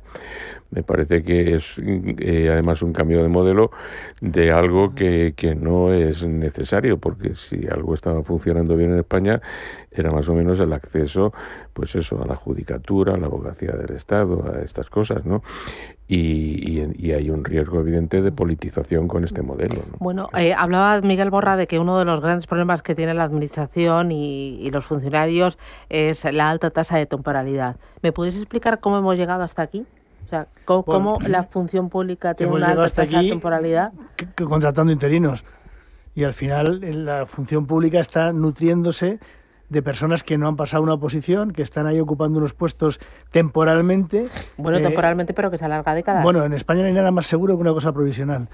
Me parece que es además un cambio de modelo de algo que no es necesario, porque si algo estaba funcionando bien en España era más o menos el acceso, pues eso, a la judicatura, a la abogacía del Estado, a estas cosas, ¿no? Y hay un riesgo evidente de politización con este modelo, ¿no? Bueno, hablaba Miguel Borra de que uno de los grandes problemas que tiene la administración y los funcionarios es la alta tasa de temporalidad. ¿Me podéis explicar cómo hemos llegado hasta aquí? O sea, ¿cómo la función pública tiene una alta tasa de temporalidad? Contratando interinos. Y al final la función pública está nutriéndose de personas que no han pasado una oposición, que están ahí ocupando unos puestos temporalmente. Bueno, temporalmente, pero que se alarga décadas. Bueno, en España no hay nada más seguro que una cosa provisional.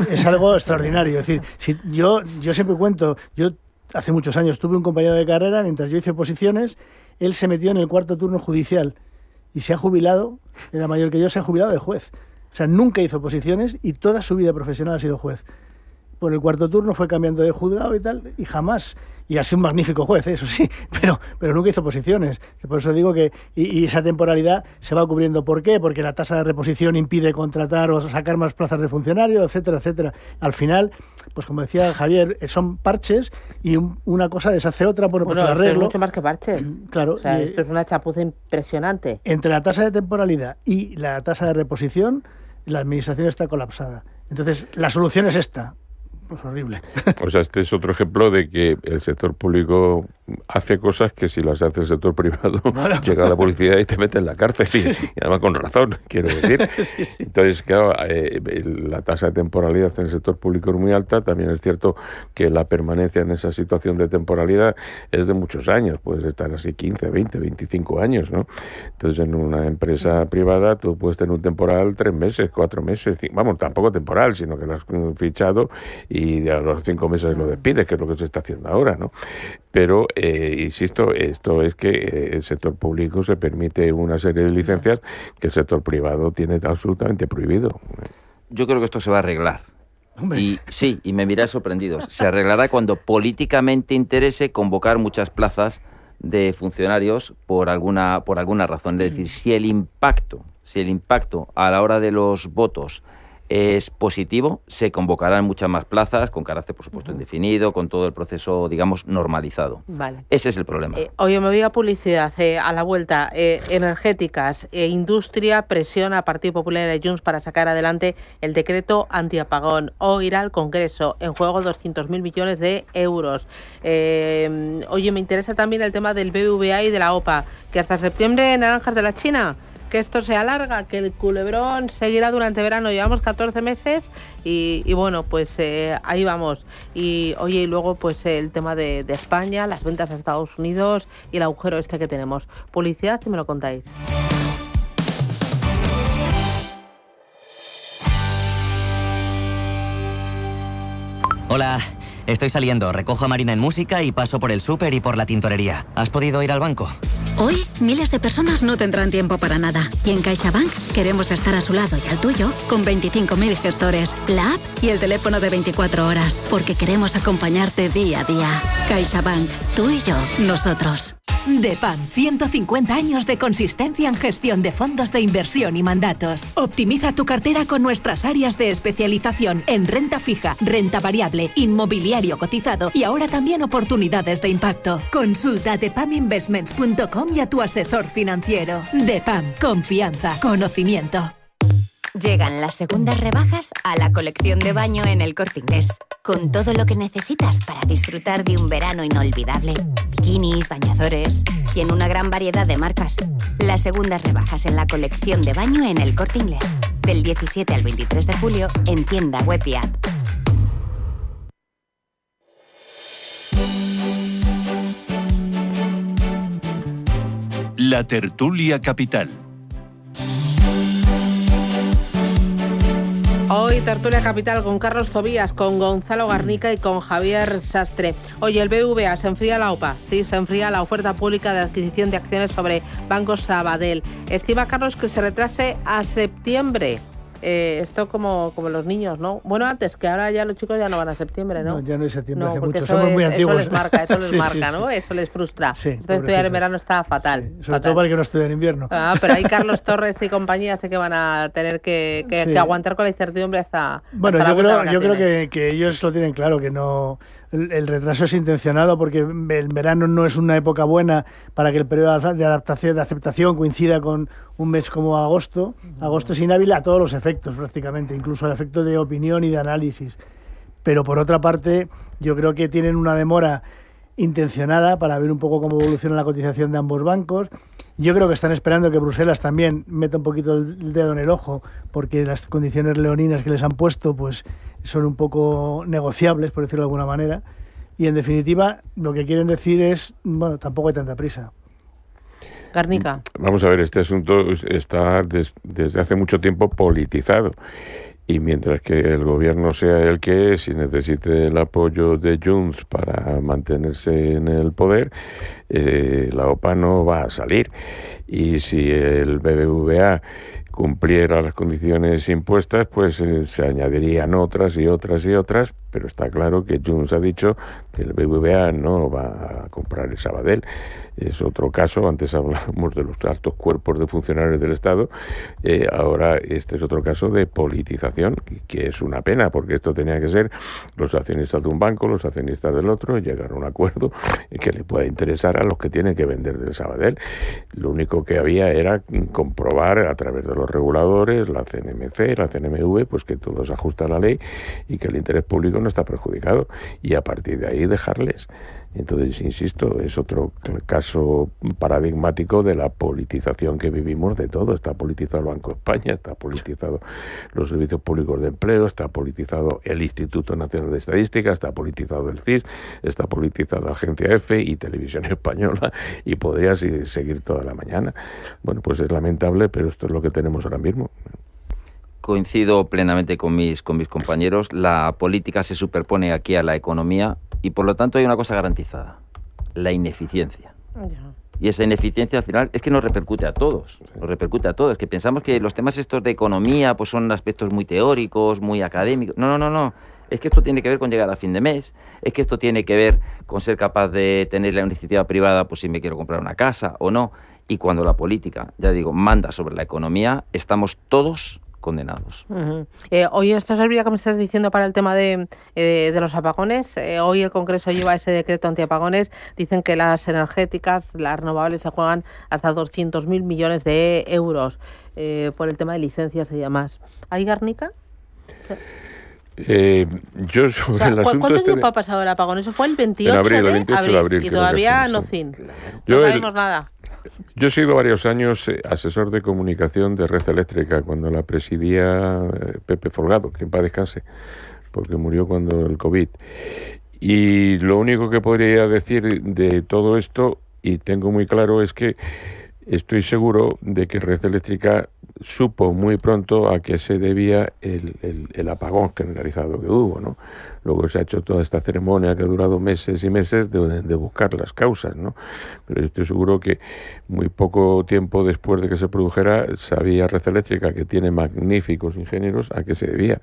Es algo extraordinario. Es decir, si yo siempre cuento, yo hace muchos años tuve un compañero de carrera, mientras yo hice oposiciones, él se metió en el 4º turno judicial y se ha jubilado, era mayor que yo, se ha jubilado de juez. O sea, nunca hizo oposiciones y toda su vida profesional ha sido juez. Por el 4º turno fue cambiando de juzgado y tal, y jamás, y ha sido un magnífico juez, eso sí, pero nunca hizo oposiciones. Por eso digo que y esa temporalidad se va cubriendo. ¿Por qué? Porque la tasa de reposición impide contratar o sacar más plazas de funcionario, etcétera, etcétera. Al final, pues como decía Javier, son parches y una cosa deshace otra por el arreglo. Es mucho más que parches. Claro. O sea, esto es una chapuza impresionante. Entre la tasa de temporalidad y la tasa de reposición, la administración está colapsada. Entonces, la solución es esta. Pues horrible. O sea, este es otro ejemplo de que el sector público hace cosas que si las hace el sector privado, llega la policía y te mete en la cárcel, y además con razón, quiero decir. Entonces, claro, la tasa de temporalidad en el sector público es muy alta. También es cierto que la permanencia en esa situación de temporalidad es de muchos años, puedes estar así 15, 20, 25 años, ¿no? Entonces, en una empresa privada tú puedes tener un temporal 3 meses, 4 meses, vamos, tampoco temporal, sino que lo has fichado y a los 5 meses lo despides, que es lo que se está haciendo ahora, ¿no? Pero, insisto, esto es que el sector público se permite una serie de licencias que el sector privado tiene absolutamente prohibido. Yo creo que esto se va a arreglar. Y me mirá sorprendidos. Se arreglará cuando políticamente interese convocar muchas plazas de funcionarios por alguna razón. Es decir, si el impacto a la hora de los votos es positivo, se convocarán muchas más plazas, con carácter, por supuesto, indefinido, con todo el proceso, digamos, normalizado. Vale. Ese es el problema. Oye, me voy a publicidad, a la vuelta. Energéticas, industria, presión a Partido Popular y Junts para sacar adelante el decreto antiapagón. O irá al Congreso, en juego 200.000 millones de euros. Oye, me interesa también el tema del BBVA y de la OPA, que hasta septiembre naranjas de la China. Que esto se alarga, que el culebrón seguirá durante verano. Llevamos 14 meses y bueno, pues ahí vamos. Y oye, y luego pues el tema de España, las ventas a Estados Unidos y el agujero este que tenemos. Publicidad y me lo contáis. Hola, estoy saliendo, recojo a Marina en música y paso por el súper y por la tintorería. ¿Has podido ir al banco? Hoy, miles de personas no tendrán tiempo para nada. Y en CaixaBank queremos estar a su lado y al tuyo con 25.000 gestores, la app y el teléfono de 24 horas. Porque queremos acompañarte día a día. CaixaBank, tú y yo, nosotros. DEPAM, 150 años de consistencia en gestión de fondos de inversión y mandatos. Optimiza tu cartera con nuestras áreas de especialización en renta fija, renta variable, inmobiliario cotizado y ahora también oportunidades de impacto. Consulta depaminvestments.com y a tu asesor financiero. DEPAM, confianza, conocimiento. Llegan las segundas rebajas a la colección de baño en El Corte Inglés. Con todo lo que necesitas para disfrutar de un verano inolvidable. Bikinis, bañadores y en una gran variedad de marcas. Las segundas rebajas en la colección de baño en El Corte Inglés. Del 17 al 23 de julio en tienda web y app. La tertulia capital. Hoy tertulia capital con Carlos Tobías, con Gonzalo Garnica y con Javier Sastre. Oye, el BBVA, se enfría la OPA, sí, se enfría la oferta pública de adquisición de acciones sobre Banco Sabadell. Estima Carlos que se retrase a septiembre. Esto como los niños, ¿no? Bueno, antes, que ahora ya los chicos ya no van a septiembre, ¿no? No, ya no es septiembre, no, hace mucho, somos muy antiguos. Eso les marca, ¿no? Eso les frustra. Sí, entonces estudiar en verano está fatal. Sí, sobre todo para el que no estudia en invierno. Pero ahí Carlos Torres y compañía sé que van a tener que aguantar con la incertidumbre hasta... Bueno, yo creo que ellos lo tienen claro, que no... El retraso es intencionado porque el verano no es una época buena para que el periodo de adaptación, de aceptación coincida con un mes como agosto. Agosto es inhábil a todos los efectos prácticamente, incluso el efecto de opinión y de análisis. Pero por otra parte, yo creo que tienen una demora intencionada para ver un poco cómo evoluciona la cotización de ambos bancos. Yo creo que están esperando que Bruselas también meta un poquito el dedo en el ojo, porque las condiciones leoninas que les han puesto pues son un poco negociables, por decirlo de alguna manera. Y en definitiva, lo que quieren decir es, bueno, tampoco hay tanta prisa. Garnica. Vamos a ver, este asunto está desde hace mucho tiempo politizado. Y mientras que el gobierno sea el que es y necesite el apoyo de Junts para mantenerse en el poder, la OPA no va a salir. Y si el BBVA cumpliera las condiciones impuestas, pues se añadirían otras y otras y otras, pero está claro que Junts ha dicho que el BBVA no va a comprar el Sabadell. Es otro caso, antes hablábamos de los altos cuerpos de funcionarios del Estado, ahora este es otro caso de politización, que es una pena, porque esto tenía que ser los accionistas de un banco, los accionistas del otro, llegar a un acuerdo que le pueda interesar a los que tienen que vender del Sabadell. Lo único que había era comprobar a través de los reguladores, la CNMC, la CNMV, pues que todo se ajusta a la ley y que el interés público no está perjudicado, y a partir de ahí dejarles. Entonces, insisto, es otro caso paradigmático de la politización que vivimos de todo. Está politizado el Banco de España, está politizado los servicios públicos de empleo, está politizado el Instituto Nacional de Estadística, está politizado el CIS, está politizado la Agencia EFE y Televisión Española, y podría seguir toda la mañana. Bueno, pues es lamentable, pero esto es lo que tenemos ahora mismo. Coincido plenamente con mis compañeros. La política se superpone aquí a la economía y por lo tanto hay una cosa garantizada: la ineficiencia. Y esa ineficiencia al final es que nos repercute a todos. Nos repercute a todos. Que pensamos que los temas estos de economía pues son aspectos muy teóricos, muy académicos. No. Es que esto tiene que ver con llegar a fin de mes. Es que esto tiene que ver con ser capaz de tener la iniciativa privada, pues si me quiero comprar una casa o no. Y cuando la política, ya digo, manda sobre la economía, estamos todos condenados. Oye, esto servía que me estás diciendo para el tema de los apagones. Hoy el Congreso lleva ese decreto antiapagones. Dicen que las energéticas, las renovables, se juegan hasta 200.000 millones de euros por el tema de licencias y demás. ¿Hay Guernica? Yo sobre el asunto ¿Cuánto tiempo ha pasado el apagón? Eso fue el 28 de abril. Y todavía no fin. No sabemos nada. Yo he sido varios años asesor de comunicación de Red Eléctrica cuando la presidía Pepe Folgado, que en paz descanse, porque murió cuando el COVID. Y lo único que podría decir de todo esto, y tengo muy claro, es que estoy seguro de que Red Eléctrica supo muy pronto a qué se debía el apagón generalizado que hubo, ¿no? Luego se ha hecho toda esta ceremonia que ha durado meses y meses de buscar las causas, ¿no? Pero yo estoy seguro que muy poco tiempo después de que se produjera sabía Red Eléctrica, que tiene magníficos ingenieros, a qué se debía.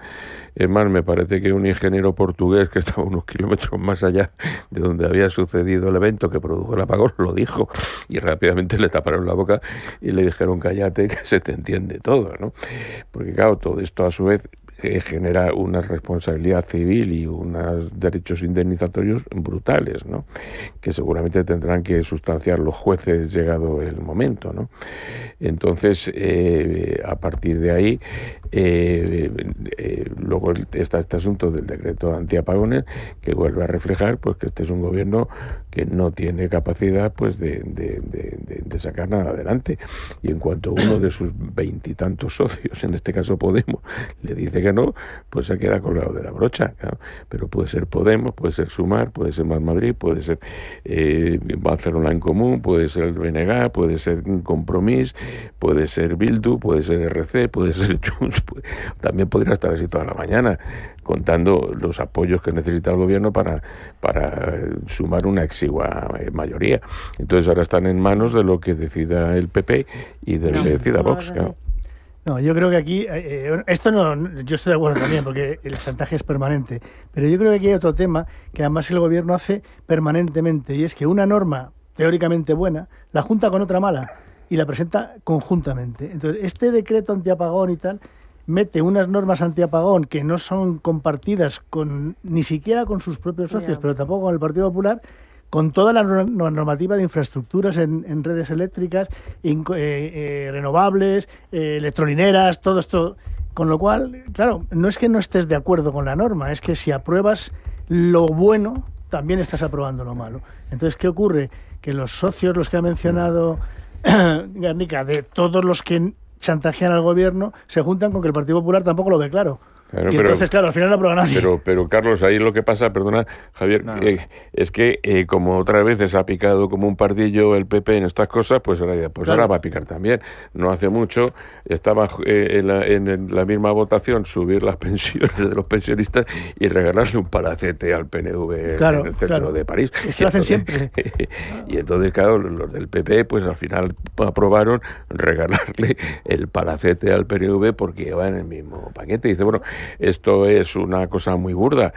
Es más, me parece que un ingeniero portugués que estaba unos kilómetros más allá de donde había sucedido el evento que produjo el apagón lo dijo, y rápidamente le taparon la boca y le dijeron cállate que se te entiende todo, ¿no? Porque claro, todo esto a su vez genera una responsabilidad civil y unos derechos indemnizatorios brutales, ¿no? Que seguramente tendrán que sustanciar los jueces llegado el momento, ¿no? Entonces, a partir de ahí, luego está este asunto del decreto antiapagones, que vuelve a reflejar pues que este es un gobierno que no tiene capacidad pues de sacar nada adelante, y en cuanto uno de sus 20 y tantos socios, en este caso Podemos, le dice que no, pues se queda colgado de la brocha, claro. Pero puede ser Podemos, puede ser Sumar, puede ser Más Madrid, puede ser Barcelona en Común, puede ser el BNG, puede ser Compromís, puede ser Bildu, puede ser RC, puede ser Junts, también podría estar así toda la mañana contando los apoyos que necesita el gobierno para sumar una exigua mayoría. Entonces ahora están en manos de lo que decida el PP y de lo que decida Vox, claro. No, yo creo que aquí, esto no, yo estoy de acuerdo también, porque el chantaje es permanente, pero yo creo que aquí hay otro tema que además el gobierno hace permanentemente, y es que una norma teóricamente buena la junta con otra mala y la presenta conjuntamente. Entonces, este decreto antiapagón y tal mete unas normas antiapagón que no son compartidas ni siquiera con sus propios socios, pero tampoco con el Partido Popular, con toda la normativa de infraestructuras en redes eléctricas, renovables, electrolineras, todo esto. Con lo cual, claro, no es que no estés de acuerdo con la norma, es que si apruebas lo bueno, también estás aprobando lo malo. Entonces, ¿qué ocurre? Que los socios, los que ha mencionado Guernica, de todos los que chantajean al gobierno, se juntan con que el Partido Popular tampoco lo ve claro. Claro, y entonces, claro, al final no aprueba nadie. Pero Carlos, ahí lo que pasa, perdona, Javier, es que como otras veces ha picado como un pardillo el PP en estas cosas, pues ahora va a picar también. No hace mucho estaba en la misma votación subir las pensiones de los pensionistas y regalarle un palacete al PNV en el centro de París. Eso lo hacen siempre. Y entonces, claro, los del PP, pues al final aprobaron regalarle el palacete al PNV porque va en el mismo paquete. Y dice, bueno, esto es una cosa muy burda.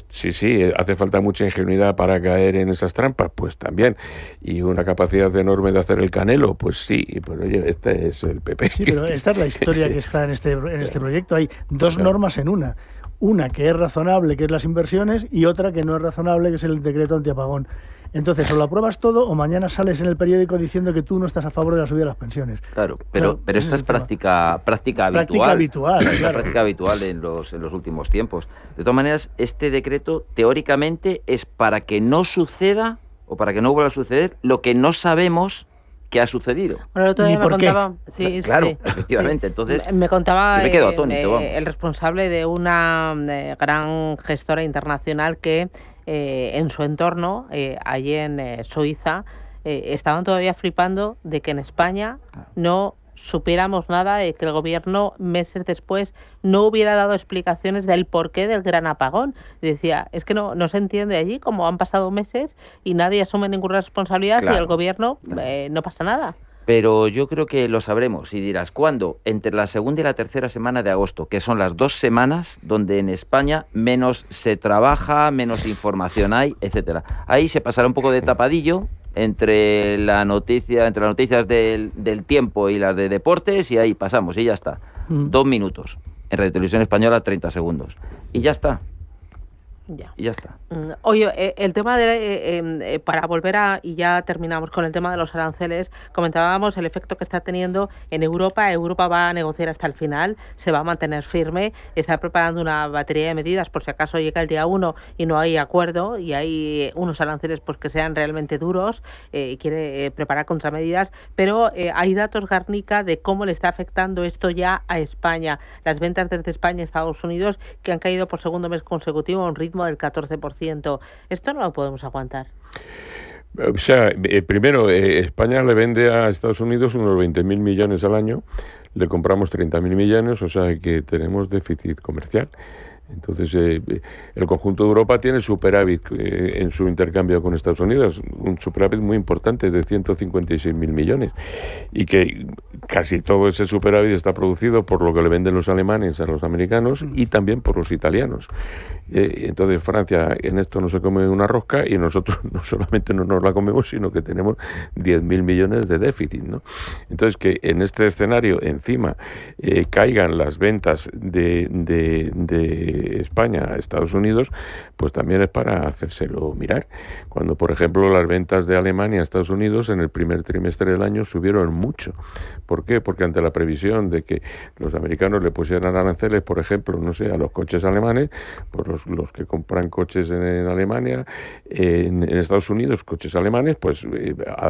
Sí, hace falta mucha ingenuidad para caer en esas trampas, pues también. Y una capacidad enorme de hacer el canelo, pues sí. Pues oye, este es el PP. Sí, pero esta es la historia que está en este proyecto. Hay dos normas en una. Una que es razonable, que es las inversiones, y otra que no es razonable, que es el decreto antiapagón. Entonces, o lo apruebas todo o mañana sales en el periódico diciendo que tú no estás a favor de la subida de las pensiones. Claro, pero esta es práctica habitual. Práctica habitual, es claro. la práctica habitual en los últimos tiempos. De todas maneras, este decreto teóricamente es para que no suceda o para que no vuelva a suceder lo que no sabemos que ha sucedido. Bueno, el otro día me contaba... Sí, claro, sí. efectivamente. Entonces, me contaba me quedo atónito, el responsable de una gran gestora internacional que en su entorno, allí en Suiza, estaban todavía flipando de que en España no supiéramos nada, de que el gobierno meses después no hubiera dado explicaciones del porqué del gran apagón. Y decía, es que no se entiende allí cómo han pasado meses y nadie asume ninguna responsabilidad, claro, y el gobierno no pasa nada. Pero yo creo que lo sabremos y dirás, ¿cuándo? Entre la segunda y la tercera semana de agosto, que son las 2 semanas donde en España menos se trabaja, menos información hay, etcétera. Ahí se pasará un poco de tapadillo entre las noticias del tiempo y las de deportes, y ahí pasamos y ya está. 2 minutos. En Radio Televisión Española 30 segundos. Y ya está. Y ya está. Oye, el tema de, para volver y ya terminamos con el tema de los aranceles, comentábamos el efecto que está teniendo en Europa. Europa va a negociar hasta el final, se va a mantener firme, está preparando una batería de medidas por si acaso llega el día 1 y no hay acuerdo y hay unos aranceles pues que sean realmente duros, quiere preparar contramedidas, pero hay datos, Garnica, de cómo le está afectando esto ya a España. Las ventas desde España a Estados Unidos, que han caído por segundo mes consecutivo a un ritmo del 14%. Esto no lo podemos aguantar. O sea, primero, España le vende a Estados Unidos unos 20.000 millones al año, le compramos 30.000 millones, o sea que tenemos déficit comercial. Entonces, el conjunto de Europa tiene superávit en su intercambio con Estados Unidos, un superávit muy importante de 156.000 millones, y que casi todo ese superávit está producido por lo que le venden los alemanes a los americanos y también por los italianos. Entonces, Francia en esto no se come una rosca y nosotros no solamente no nos la comemos, sino que tenemos 10.000 millones de déficit, ¿no? Entonces, que en este escenario encima caigan las ventas de España a Estados Unidos, pues también es para hacérselo mirar. Cuando, por ejemplo, las ventas de Alemania a Estados Unidos en el primer trimestre del año subieron mucho. ¿Por qué? Porque ante la previsión de que los americanos le pusieran aranceles, por ejemplo, no sé, a los coches alemanes, pues los que compran coches en Alemania, en Estados Unidos, coches alemanes, pues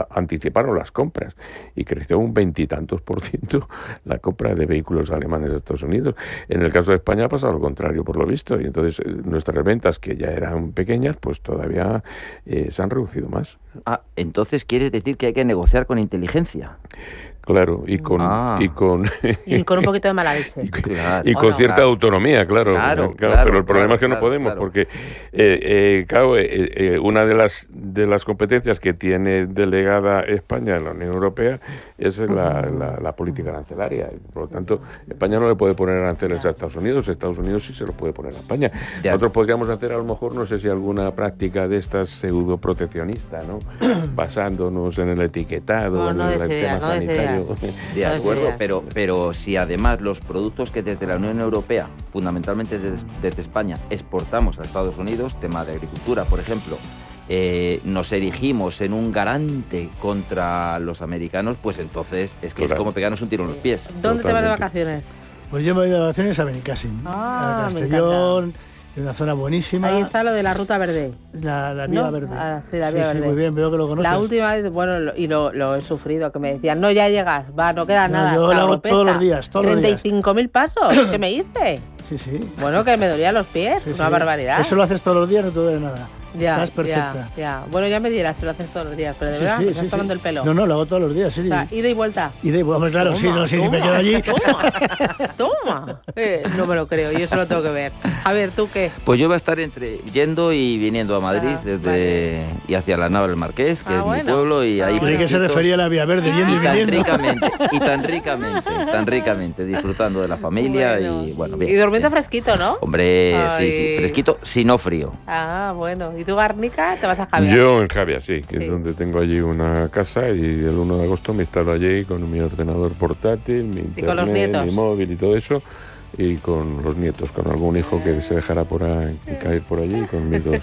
anticiparon las compras y creció un 20 y tantos % la compra de vehículos alemanes a Estados Unidos. En el caso de España ha pasado lo contrario, por lo visto, y entonces nuestras ventas, que ya eran pequeñas, pues todavía se han reducido más. Entonces quieres decir que hay que negociar con inteligencia. Claro, y con y con un poquito de mala leche. Y con cierta autonomía, claro. Pero el problema es que no podemos, porque una de las competencias que tiene delegada España en la Unión Europea es la política arancelaria. Por lo tanto, España no le puede poner aranceles a Estados Unidos sí se lo puede poner a España. Nosotros podríamos hacer, a lo mejor, no sé si alguna práctica de estas pseudo proteccionista, ¿no? Basándonos en el etiquetado, en el tema sanitario. De acuerdo, pero si además los productos que desde la Unión Europea, fundamentalmente desde España, exportamos a Estados Unidos, tema de agricultura, por ejemplo, nos erigimos en un garante contra los americanos, pues entonces es que es como pegarnos un tiro en los pies. ¿Dónde te vas de vacaciones? Pues yo me voy de vacaciones a Benicàssim, a Castellón. Es una zona buenísima. Ahí está lo de la Ruta Verde. La Vía Verde. Sí, la Vía Verde. Sí, muy bien, veo que lo conoces. La última vez, bueno, y lo he sufrido, que me decían, no, ya llegas, no queda nada. Yo lo hago todos los días, 35.000 pasos, ¿qué me hice? Sí. Bueno, que me dolían los pies, una barbaridad. Eso lo haces todos los días, no te duele nada. Ya, estás perfecta. Ya. Bueno, ya me dirás si lo haces todos los días, pero de verdad me estás tomando el pelo. No, lo hago todos los días, sí. O sea, ida y vuelta. Ida y vuelta, claro, si me quedo allí. Toma. No me lo creo, yo eso lo tengo que ver. A ver, ¿tú qué? Pues yo voy a estar yendo y viniendo a Madrid y hacia la Nava del Marqués, que es mi pueblo, y ahí Creí que se refería a la Vía Verde, yendo y viniendo. Tan ricamente, disfrutando de la familia y bueno, bien. Y durmiendo fresquito, ¿no? Hombre, sí, fresquito, si no frío. Bueno. ¿Y tú, Garnica, te vas a Javia? Yo en Javia, sí, que es donde tengo allí una casa, y el 1 de agosto me instalo allí con mi ordenador portátil, mi internet, mi móvil y todo eso, y con los nietos, con algún hijo que se dejará por ahí, caer por allí y con mis dos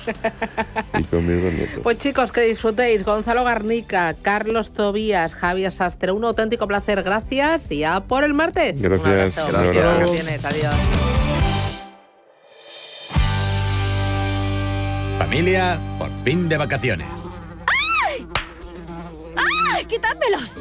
nietos. Pues chicos, que disfrutéis. Gonzalo Garnica, Carlos Tobías, Javier Sastre, un auténtico placer. Gracias y a por el martes. Gracias. Un abrazo. Gracias. Adiós. Familia, por fin de vacaciones. ¡Ay! ¡Ay! ¡Quitádmelos!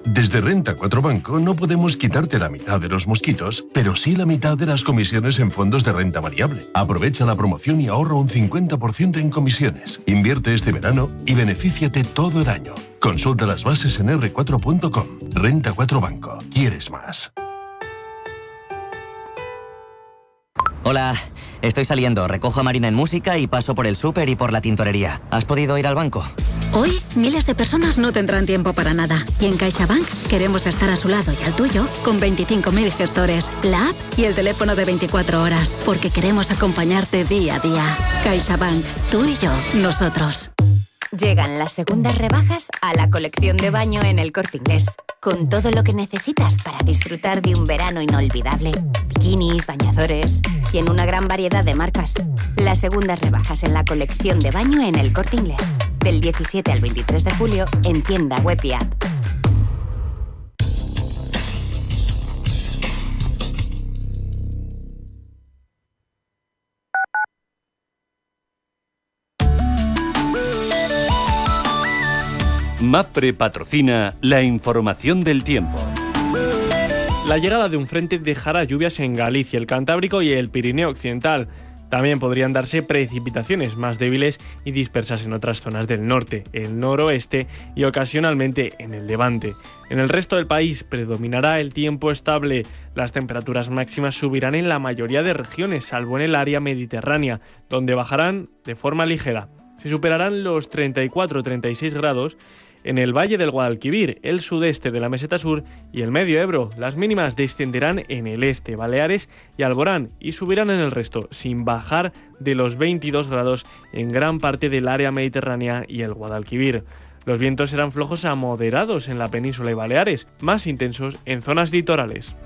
Desde Renta 4 Banco no podemos quitarte la mitad de los mosquitos, pero sí la mitad de las comisiones en fondos de renta variable. Aprovecha la promoción y ahorra un 50% en comisiones. Invierte este verano y benefíciate todo el año. Consulta las bases en r4.com. Renta 4 Banco. ¿Quieres más? Hola, estoy saliendo. Recojo a Marina en música y paso por el súper y por la tintorería. ¿Has podido ir al banco? Hoy, miles de personas no tendrán tiempo para nada. Y en CaixaBank queremos estar a su lado y al tuyo con 25.000 gestores, la app y el teléfono de 24 horas. Porque queremos acompañarte día a día. CaixaBank, tú y yo, nosotros. Llegan las segundas rebajas a la colección de baño en El Corte Inglés. Con todo lo que necesitas para disfrutar de un verano inolvidable. Bikinis, bañadores y en una gran variedad de marcas. Las segundas rebajas en la colección de baño en El Corte Inglés. Del 17 al 23 de julio en tienda web y app. MAPFRE patrocina la información del tiempo. La llegada de un frente dejará lluvias en Galicia, el Cantábrico y el Pirineo Occidental. También podrían darse precipitaciones más débiles y dispersas en otras zonas del norte, el noroeste y ocasionalmente en el levante. En el resto del país predominará el tiempo estable. Las temperaturas máximas subirán en la mayoría de regiones, salvo en el área mediterránea, donde bajarán de forma ligera. Se superarán los 34-36 grados en el Valle del Guadalquivir, el sudeste de la Meseta Sur y el Medio Ebro. Las mínimas descenderán en el este, Baleares y Alborán y subirán en el resto, sin bajar de los 22 grados en gran parte del área mediterránea y el Guadalquivir. Los vientos serán flojos a moderados en la península y Baleares, más intensos en zonas litorales.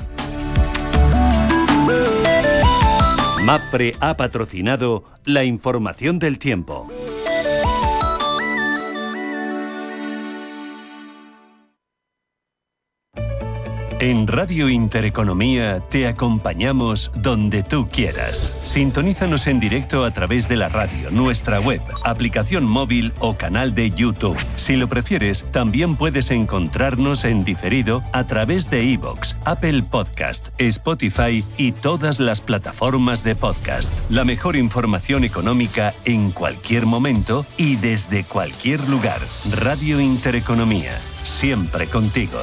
MAPFRE ha patrocinado la información del tiempo. En Radio Intereconomía te acompañamos donde tú quieras. Sintonízanos en directo a través de la radio, nuestra web, aplicación móvil o canal de YouTube. Si lo prefieres, también puedes encontrarnos en diferido a través de iVoox, Apple Podcast, Spotify y todas las plataformas de podcast. La mejor información económica en cualquier momento y desde cualquier lugar. Radio Intereconomía, siempre contigo.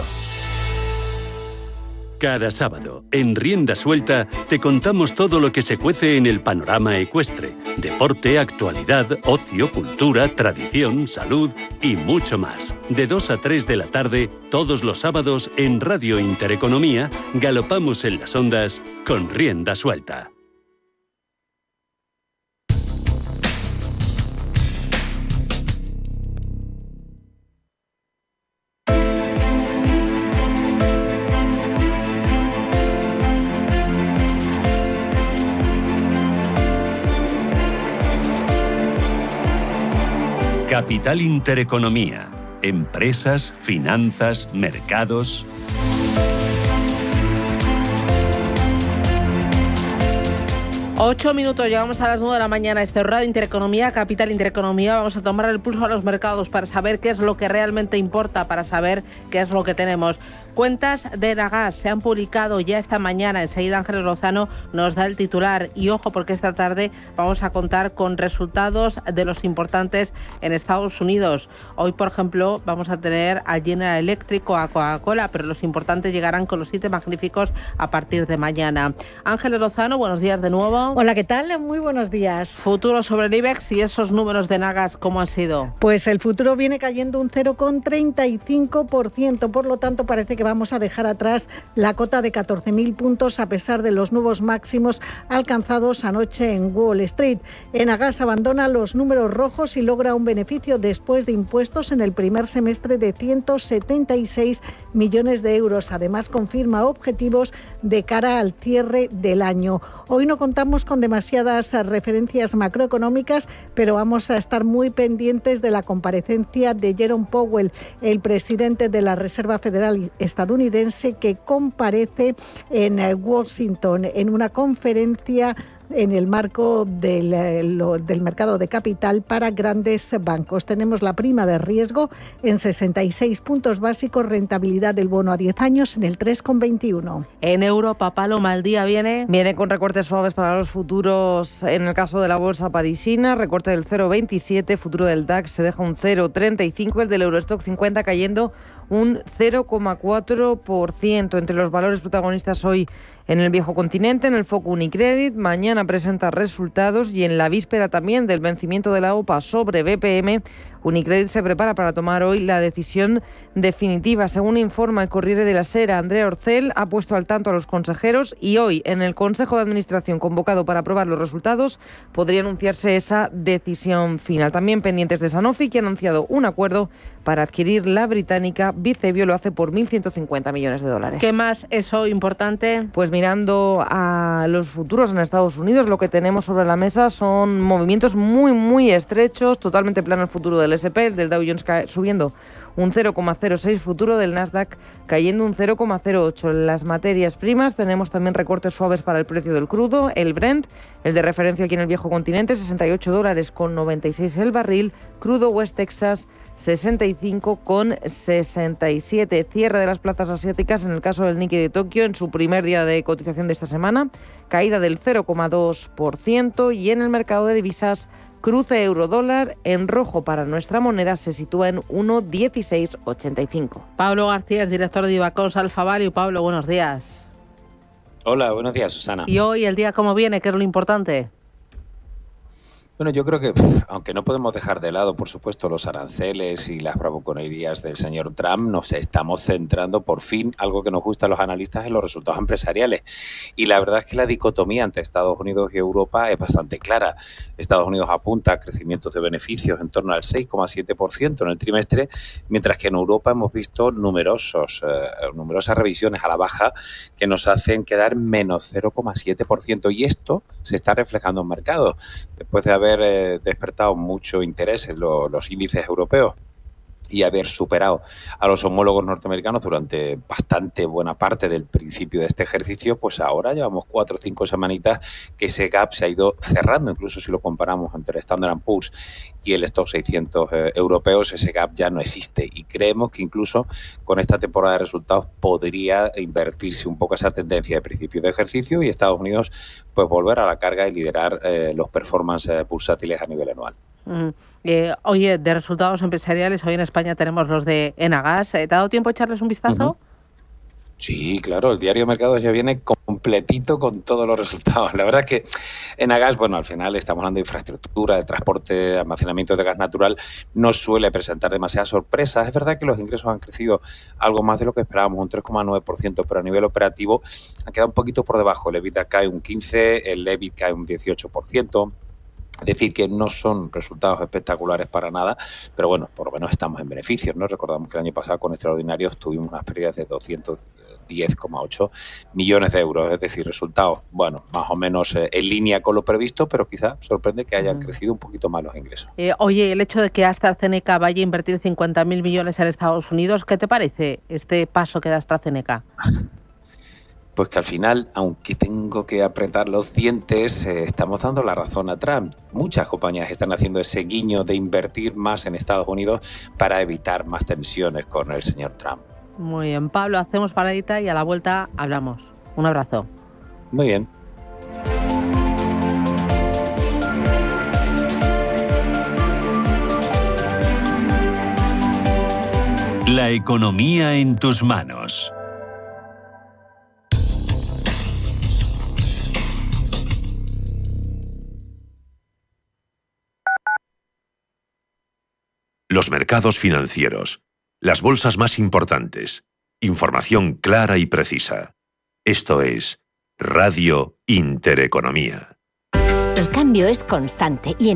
Cada sábado, en Rienda Suelta, te contamos todo lo que se cuece en el panorama ecuestre. Deporte, actualidad, ocio, cultura, tradición, salud y mucho más. De 2 a 3 de la tarde, todos los sábados, en Radio Intereconomía, galopamos en las ondas con Rienda Suelta. Capital Intereconomía. Empresas, finanzas, mercados. Ocho minutos, llegamos a las 9 de la mañana. Este Radio Intereconomía, Capital Intereconomía. Vamos a tomar el pulso a los mercados para saber qué es lo que realmente importa, para saber qué es lo que tenemos. Cuentas de Nagas se han publicado ya esta mañana. Enseguida Ángeles Lozano nos da el titular. Y ojo, porque esta tarde vamos a contar con resultados de los importantes en Estados Unidos. Hoy, por ejemplo, vamos a tener a General Electric o a Coca-Cola, pero los importantes llegarán con los 7 magníficos a partir de mañana. Ángeles Lozano, buenos días de nuevo. Hola, ¿qué tal? Muy buenos días. Futuro sobre el IBEX y esos números de Nagas, ¿cómo han sido? Pues el futuro viene cayendo un 0,35%, por lo tanto parece que vamos a dejar atrás la cota de 14.000 puntos a pesar de los nuevos máximos alcanzados anoche en Wall Street. Enagas abandona los números rojos y logra un beneficio después de impuestos en el primer semestre de 176 millones de euros. Además, confirma objetivos de cara al cierre del año. Hoy no contamos con demasiadas referencias macroeconómicas, pero vamos a estar muy pendientes de la comparecencia de Jerome Powell, el presidente de la Reserva Federal estadounidense, que comparece en Washington en una conferencia en el marco del mercado de capital para grandes bancos. Tenemos la prima de riesgo en 66 puntos básicos, rentabilidad del bono a 10 años en el 3,21. En Europa, Paloma, el día viene con recortes suaves para los futuros en el caso de la bolsa parisina, recorte del 0,27, futuro del DAX se deja un 0,35, el del Eurostock 50 cayendo un 0,4%. Entre los valores protagonistas hoy en el viejo continente, en el foco Unicredit, mañana presenta resultados y en la víspera también del vencimiento de la OPA sobre BPM, Unicredit se prepara para tomar hoy la decisión definitiva. Según informa el Corriere della Sera, Andrea Orcel ha puesto al tanto a los consejeros y hoy en el Consejo de Administración convocado para aprobar los resultados podría anunciarse esa decisión final. También pendientes de Sanofi, que ha anunciado un acuerdo para adquirir la británica Vicebio, lo hace por 1.150 millones de dólares. ¿Qué más es hoy importante? Pues mirando a los futuros en Estados Unidos, lo que tenemos sobre la mesa son movimientos muy estrechos, totalmente plano el futuro del S&P, el del Dow Jones subiendo un 0,06, futuro del Nasdaq cayendo un 0,08. En las materias primas tenemos también recortes suaves para el precio del crudo, el Brent, el de referencia aquí en el viejo continente, $68,96 el barril, crudo West Texas 65,67. Cierre de las plazas asiáticas en el caso del Nikkei de Tokio en su primer día de cotización de esta semana, caída del 0,2%, y en el mercado de divisas cruce euro-dólar en rojo para nuestra moneda, se sitúa en 1,1685. Pablo García es director de Ibacons Alpha Value. Pablo, buenos días. Hola, buenos días, Susana. ¿Y hoy el día cómo viene? ¿Qué es lo importante? Bueno, yo creo que, aunque no podemos dejar de lado, por supuesto, los aranceles y las bravuconerías del señor Trump, nos estamos centrando, por fin, algo que nos gusta a los analistas, en los resultados empresariales. Y la verdad es que la dicotomía entre Estados Unidos y Europa es bastante clara. Estados Unidos apunta a crecimientos de beneficios en torno al 6,7% en el trimestre, mientras que en Europa hemos visto numerosas revisiones a la baja que nos hacen quedar menos 0,7%. Y esto se está reflejando en mercados. Después de haber despertado mucho interés en los índices europeos y haber superado a los homólogos norteamericanos durante bastante buena parte del principio de este ejercicio, pues ahora llevamos 4 o 5 semanitas que ese gap se ha ido cerrando. Incluso si lo comparamos entre el Standard & Poor's y el Stoxx 600 europeos, ese gap ya no existe, y creemos que incluso con esta temporada de resultados podría invertirse un poco esa tendencia de principio de ejercicio y Estados Unidos pues volver a la carga y liderar los performances bursátiles a nivel anual. Oye, de resultados empresariales, hoy en España tenemos los de Enagas. ¿Te ha dado tiempo a echarles un vistazo? Sí, claro, el diario de mercados ya viene completito con todos los resultados. La verdad es que Enagas, bueno, al final estamos hablando de infraestructura, de transporte, de almacenamiento de gas natural, no suele presentar demasiadas sorpresas. Es verdad que los ingresos han crecido algo más de lo que esperábamos, un 3,9%, pero a nivel operativo han quedado un poquito por debajo. El EBITDA cae un 15%, el EBIT cae un 18%. Es decir, que no son resultados espectaculares para nada, pero bueno, por lo menos estamos en beneficios, ¿no? Recordamos que el año pasado con extraordinarios tuvimos unas pérdidas de 210,8 millones de euros, es decir, resultados, bueno, más o menos en línea con lo previsto, pero quizá sorprende que hayan crecido un poquito más los ingresos. Oye, el hecho de que AstraZeneca vaya a invertir 50.000 millones en Estados Unidos, ¿qué te parece este paso que da AstraZeneca? Pues que al final, aunque tengo que apretar los dientes, estamos dando la razón a Trump. Muchas compañías están haciendo ese guiño de invertir más en Estados Unidos para evitar más tensiones con el señor Trump. Muy bien, Pablo, hacemos paradita y a la vuelta hablamos. Un abrazo. Muy bien. La economía en tus manos. Los mercados financieros, las bolsas más importantes, Información clara y precisa. Esto es Radio Intereconomía. El cambio es constante y en